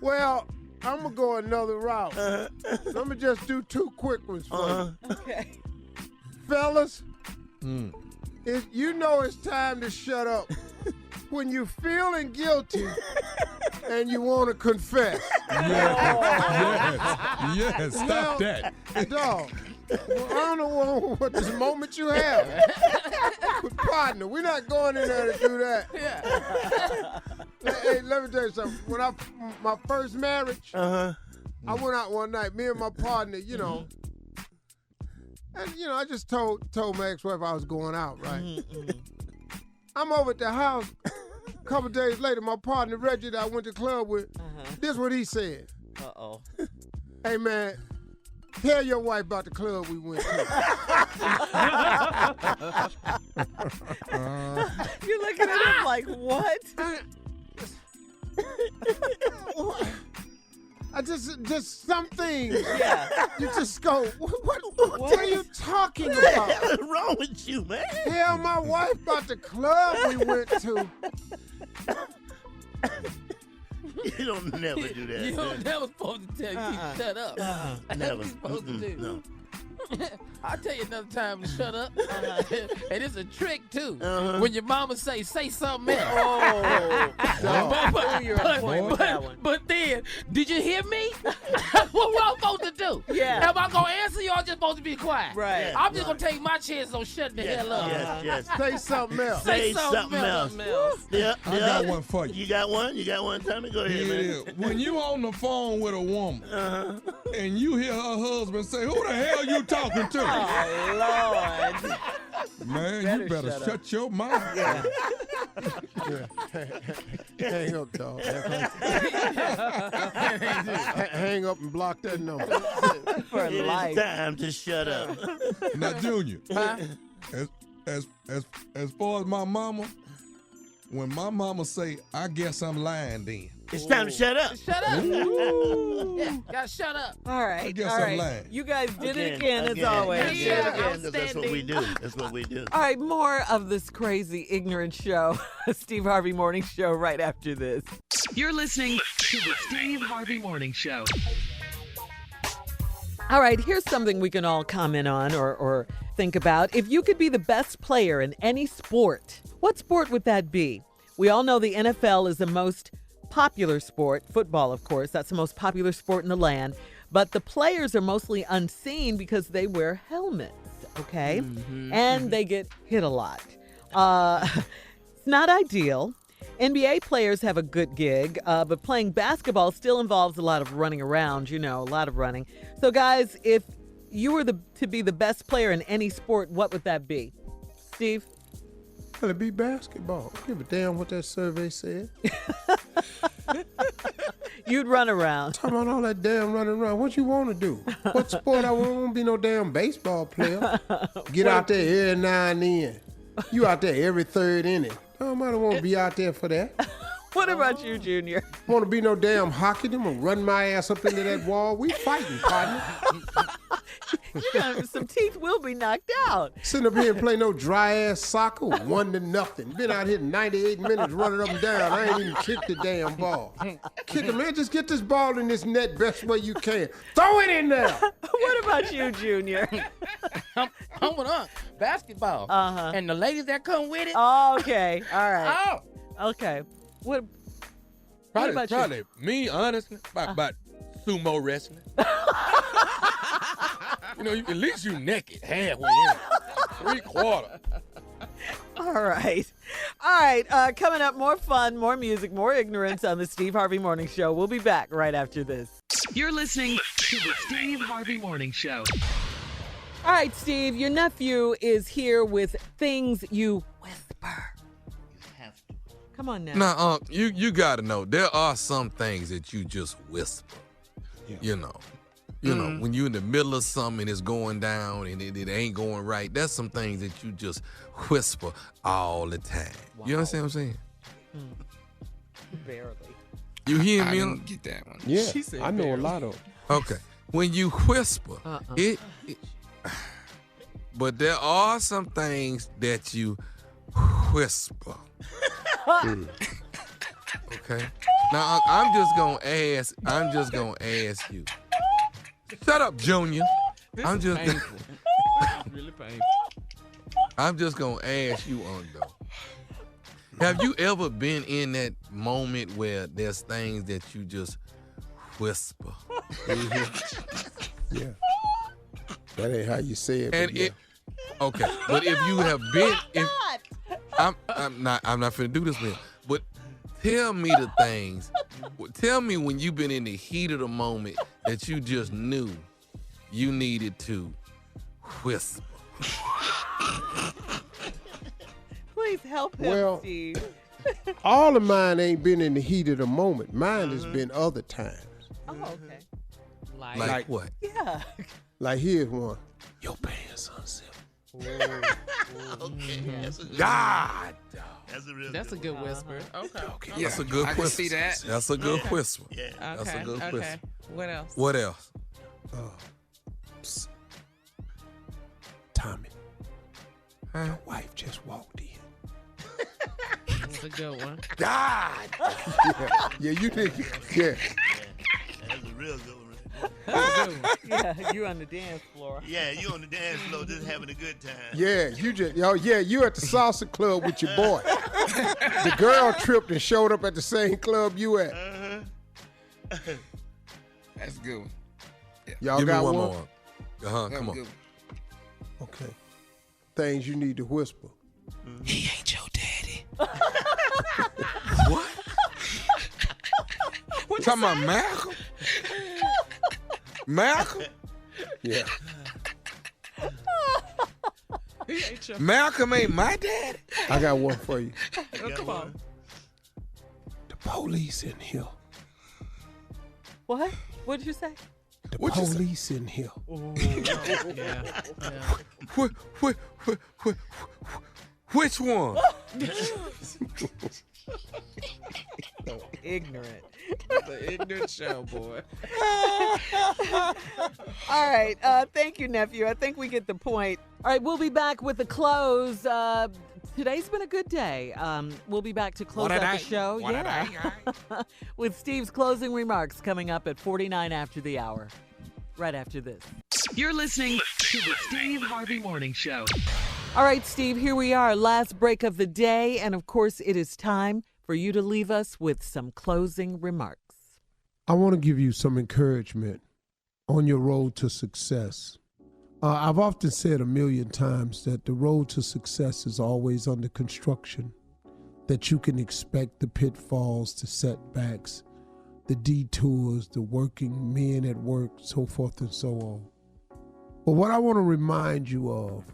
Well, I'm going to go another route. I'm going to just do 2 quick ones for you. Okay. Fellas, you know it's time to shut up when you're feeling guilty and you want to confess. Yes, stop that. Dog, well, I don't know what this moment you have. But partner, we're not going in there to do that. Hey, let me tell you something. When my first marriage, I went out one night, me and my partner, and I just told my ex-wife I was going out, right? I'm over at the house. A couple days later, my partner Reggie that I went to the club with, this is what he said. Uh-oh. Hey, man, tell your wife about the club we went to. You're looking at him like, what? I just some things. Yeah. You just go, what are you talking about? What's wrong with you, man? Tell my wife about the club we went to. You don't never do that. You don't never supposed to tell you to shut up. That's Never. what you're supposed to do. No. I'll tell you another time to shut up. And it's a trick, too. When your mama say something else. But then, did you hear me? What I'm supposed to do? Yeah. Am I going to answer you or just supposed to be quiet? Right. I'm just going to take my chance on shutting the hell up. Yes. Say something else. Say something else. Yeah, I got one for you. You got one? You got one, Tommy? Go ahead, man. When you on the phone with a woman and you hear her husband say, who the hell you talking to? Oh, Lord. Man, you better shut your mouth. Yeah. Hang up, dog. Hang up and block that number. For It life. is time to shut up. Now, Junior, as far as my mama, when my mama say, I guess I'm lying then. It's time to shut up. Shut up. Yeah, gotta shut up. All right. I guess all I'm right. lying. You guys did it again, as always. Yeah. That's what we do. That's what we do. All right, more of this crazy, ignorant show. Steve Harvey Morning Show right after this. You're listening to the Steve Harvey Morning Show. All right, here's something we can all comment on or think about. If you could be the best player in any sport, what sport would that be? We all know the NFL is the most popular sport. Football, of course, that's the most popular sport in the land. But the players are mostly unseen because they wear helmets, okay? And they get hit a lot. It's not ideal. NBA players have a good gig, but playing basketball still involves a lot of running around, a lot of running. So, guys, if you were to be the best player in any sport, what would that be? Steve? Well, it'd be basketball. I don't give a damn what that survey said. You'd run around. Talking about all that damn running around. What you want to do? What sport? I won't be no damn baseball player. Get out there every now and then. You out there every third inning. I don't want to be out there for that. What about you, Junior? Want to be no damn hockey? Them gonna run my ass up into that wall. We fighting, partner. Some teeth will be knocked out. Sitting up here and play no dry ass soccer, 1-0. Been out here 98 minutes running up and down. I ain't even kicked the damn ball. Kick it, man. Just get this ball in this net best way you can. Throw it in there. What about you, Junior? I'm with basketball. And the ladies that come with it. Oh, okay. All right. Oh. Okay. What about probably you? me, honestly, about sumo wrestling. At least you naked halfway in. 3/4. All right. Coming up, more fun, more music, more ignorance on the Steve Harvey Morning Show. We'll be back right after this. You're listening to the Steve Harvey Morning Show. All right, Steve, your nephew is here with things you whisper. Come on now. Now, you got to know, there are some things that you just whisper. Yeah. When you're in the middle of something and it's going down and it ain't going right, there's some things that you just whisper all the time. Wow. You understand what I'm saying? Barely. You hear me? I didn't get that one. Yeah, I know barely. A lot of them. Okay. When you whisper, but there are some things that you whisper. Okay. Now I'm just gonna ask you. Shut up, Junior. I'm just painful. really painful. I'm just gonna ask you, Undo. Have you ever been in that moment where there's things that you just whisper? Yeah. That ain't how you say it. And okay, but if you have been, I'm not finna do this, man. But tell me the things. Tell me when you've been in the heat of the moment that you just knew you needed to whisper. Please help him, Steve. All of mine ain't been in the heat of the moment. Mine has been other times. Oh, okay. Like what? Yeah. Like here's one. Your pants unzipped. Okay. God. That's a good whisper. Okay. Yeah, that's a good whisper. I can see that. That's a good whisper. Yeah. That's a good whisper. What else? What else? Psst. Tommy. Your wife just walked in. That's a good one. God. Yeah, you did. Yeah. That's a real good one. Yeah, you on the dance floor. Yeah, you on the dance floor just having a good time. Yeah, you at the salsa club with your boy. The girl tripped and showed up at the same club you at. That's a good one. Yeah. Y'all Give got me one one? more. Come on. Okay. Things you need to whisper. He ain't your daddy. What? What you talking about, Malcolm? Malcolm? Yeah. Malcolm ain't my daddy. I got one for you. Come on. The police in here. What? What did you say? The police in here. Which one? So ignorant. It's an ignorant show, boy. All right. Thank you, nephew. I think we get the point. All right, we'll be back with the close. Today's been a good day. We'll be back to close out the show. With Steve's closing remarks coming up at 49 after the hour. Right after this. You're listening to the Steve Harvey Morning Show. All right, Steve, here we are. Last break of the day. And of course, it is time for you to leave us with some closing remarks. I want to give you some encouragement on your road to success. I've often said 1,000,000 times that the road to success is always under construction, that you can expect the pitfalls, the setbacks, the detours, the working men at work, so forth and so on. But what I want to remind you of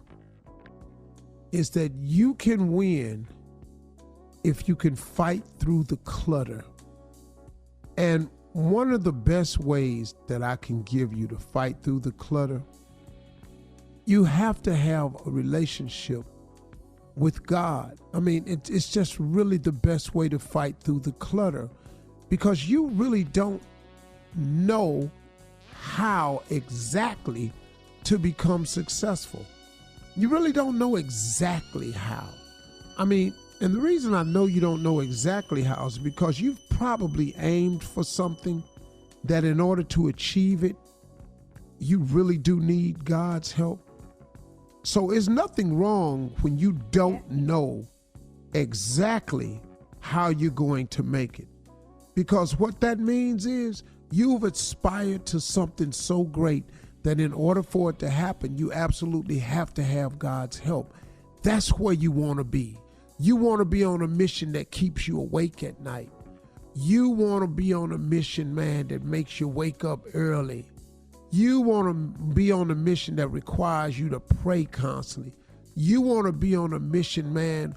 is that you can win if you can fight through the clutter. And one of the best ways that I can give you to fight through the clutter, you have to have a relationship with God. I mean, it's just really the best way to fight through the clutter, because you really don't know how exactly to become successful. You really don't know exactly how. I mean, and the reason I know you don't know exactly how is because you've probably aimed for something that in order to achieve it, you really do need God's help. So there's nothing wrong when you don't know exactly how you're going to make it. Because what that means is you've aspired to something so great that in order for it to happen, you absolutely have to have God's help. That's where you want to be. You want to be on a mission that keeps you awake at night. You want to be on a mission, man, that makes you wake up early. You want to be on a mission that requires you to pray constantly. You want to be on a mission, man,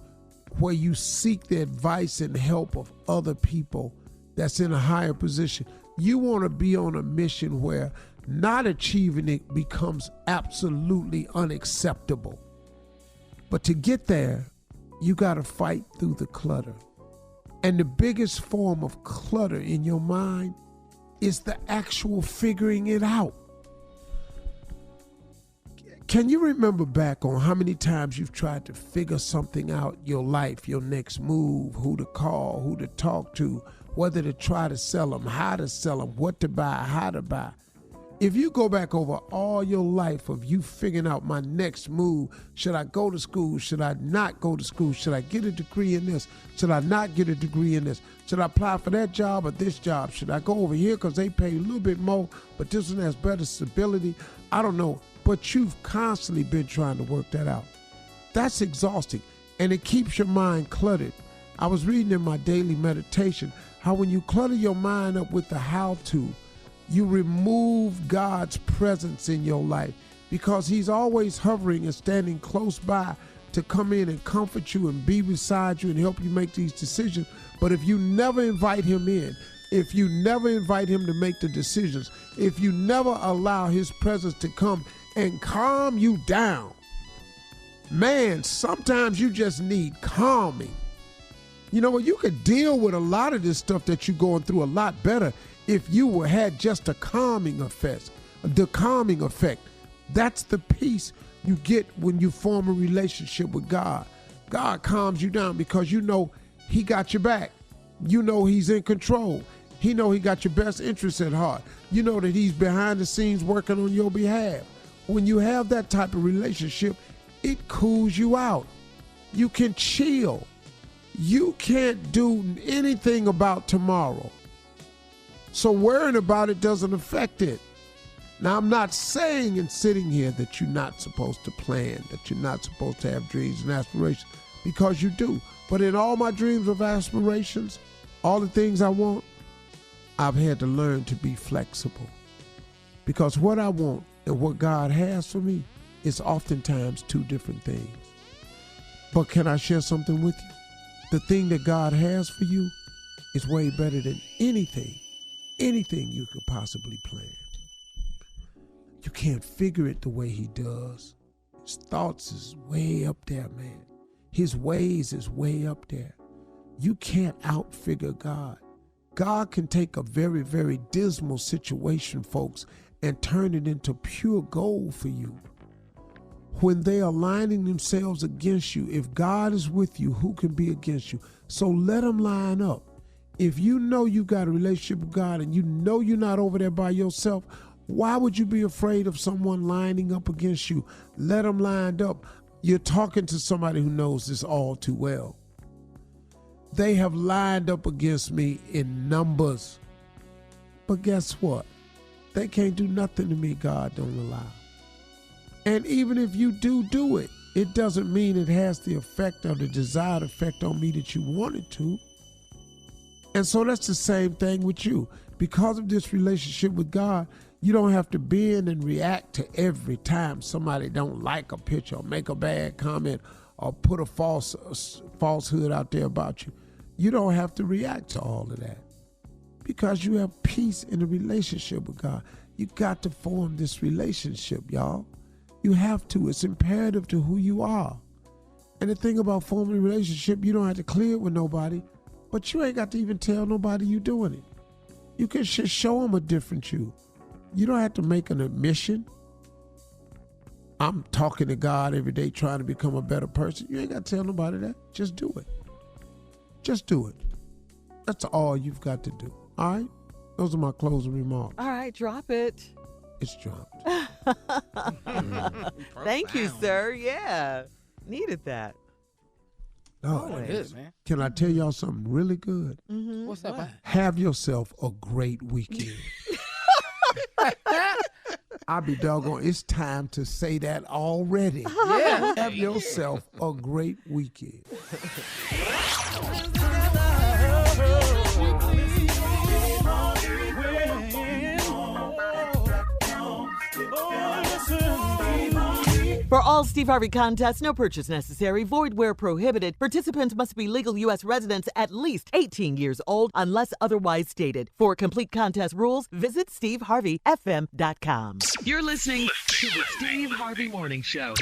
where you seek the advice and help of other people that's in a higher position. You want to be on a mission where not achieving it becomes absolutely unacceptable. But to get there, you got to fight through the clutter. And the biggest form of clutter in your mind is the actual figuring it out. Can you remember back on how many times you've tried to figure something out, your life, your next move, who to call, who to talk to, whether to try to sell them, how to sell them, what to buy, how to buy? If you go back over all your life of you figuring out my next move, should I go to school? Should I not go to school? Should I get a degree in this? Should I not get a degree in this? Should I apply for that job or this job? Should I go over here because they pay a little bit more, but this one has better stability? I don't know. But you've constantly been trying to work that out. That's exhausting, and it keeps your mind cluttered. I was reading in my daily meditation how when you clutter your mind up with the how-to, you remove God's presence in your life, because he's always hovering and standing close by to come in and comfort you and be beside you and help you make these decisions. But if you never invite him in, if you never invite him to make the decisions, if you never allow his presence to come and calm you down, man, sometimes you just need calming. You know what? You could deal with a lot of this stuff that you're going through a lot better if you had just a calming effect. The calming effect. That's the peace you get when you form a relationship with God. God calms you down because you know he got your back. You know he's in control. He know he got your best interests at heart. You know that he's behind the scenes working on your behalf. When you have that type of relationship, it cools you out. You can chill. You can't do anything about tomorrow. So worrying about it doesn't affect it. Now, I'm not saying and sitting here that you're not supposed to plan, that you're not supposed to have dreams and aspirations, because you do. But in all my dreams of aspirations, all the things I want, I've had to learn to be flexible. Because what I want and what God has for me is oftentimes two different things. But can I share something with you? The thing that God has for you is way better than anything you could possibly plan. You can't figure it the way he does. His thoughts is way up there, man. His ways is way up there. You can't outfigure God. God can take a very, very dismal situation, folks, and turn it into pure gold for you. When they are lining themselves against you, if God is with you, who can be against you? So let them line up. If you know you got a relationship with God and you know you're not over there by yourself, why would you be afraid of someone lining up against you? Let them line up. You're talking to somebody who knows this all too well. They have lined up against me in numbers. But guess what? They can't do nothing to me God don't allow. And even if you do it, it doesn't mean it has the effect or the desired effect on me that you want it to. And so that's the same thing with you. Because of this relationship with God, you don't have to bend and react to every time somebody don't like a picture or make a bad comment or put a falsehood out there about you. You don't have to react to all of that because you have peace in a relationship with God. You got to form this relationship, y'all. You have to. It's imperative to who you are. And the thing about forming a relationship, you don't have to clear it with nobody, but you ain't got to even tell nobody you doing it. You can just show them a different you. You don't have to make an admission. I'm talking to God every day trying to become a better person. You ain't got to tell nobody that. Just do it. Just do it. That's all you've got to do. All right? Those are my closing remarks. All right, drop it. It's dropped. Thank you, sir. Yeah. Needed that. Oh, good, man. Can I tell y'all something really good? Mm-hmm. What's up, man? Have yourself a great weekend. I'll be doggone. It's time to say that already. Yeah. Have yourself a great weekend. For all Steve Harvey contests, no purchase necessary, void where prohibited. Participants must be legal U.S. residents at least 18 years old unless otherwise stated. For complete contest rules, visit steveharveyfm.com. You're listening to the Steve Harvey Morning Show.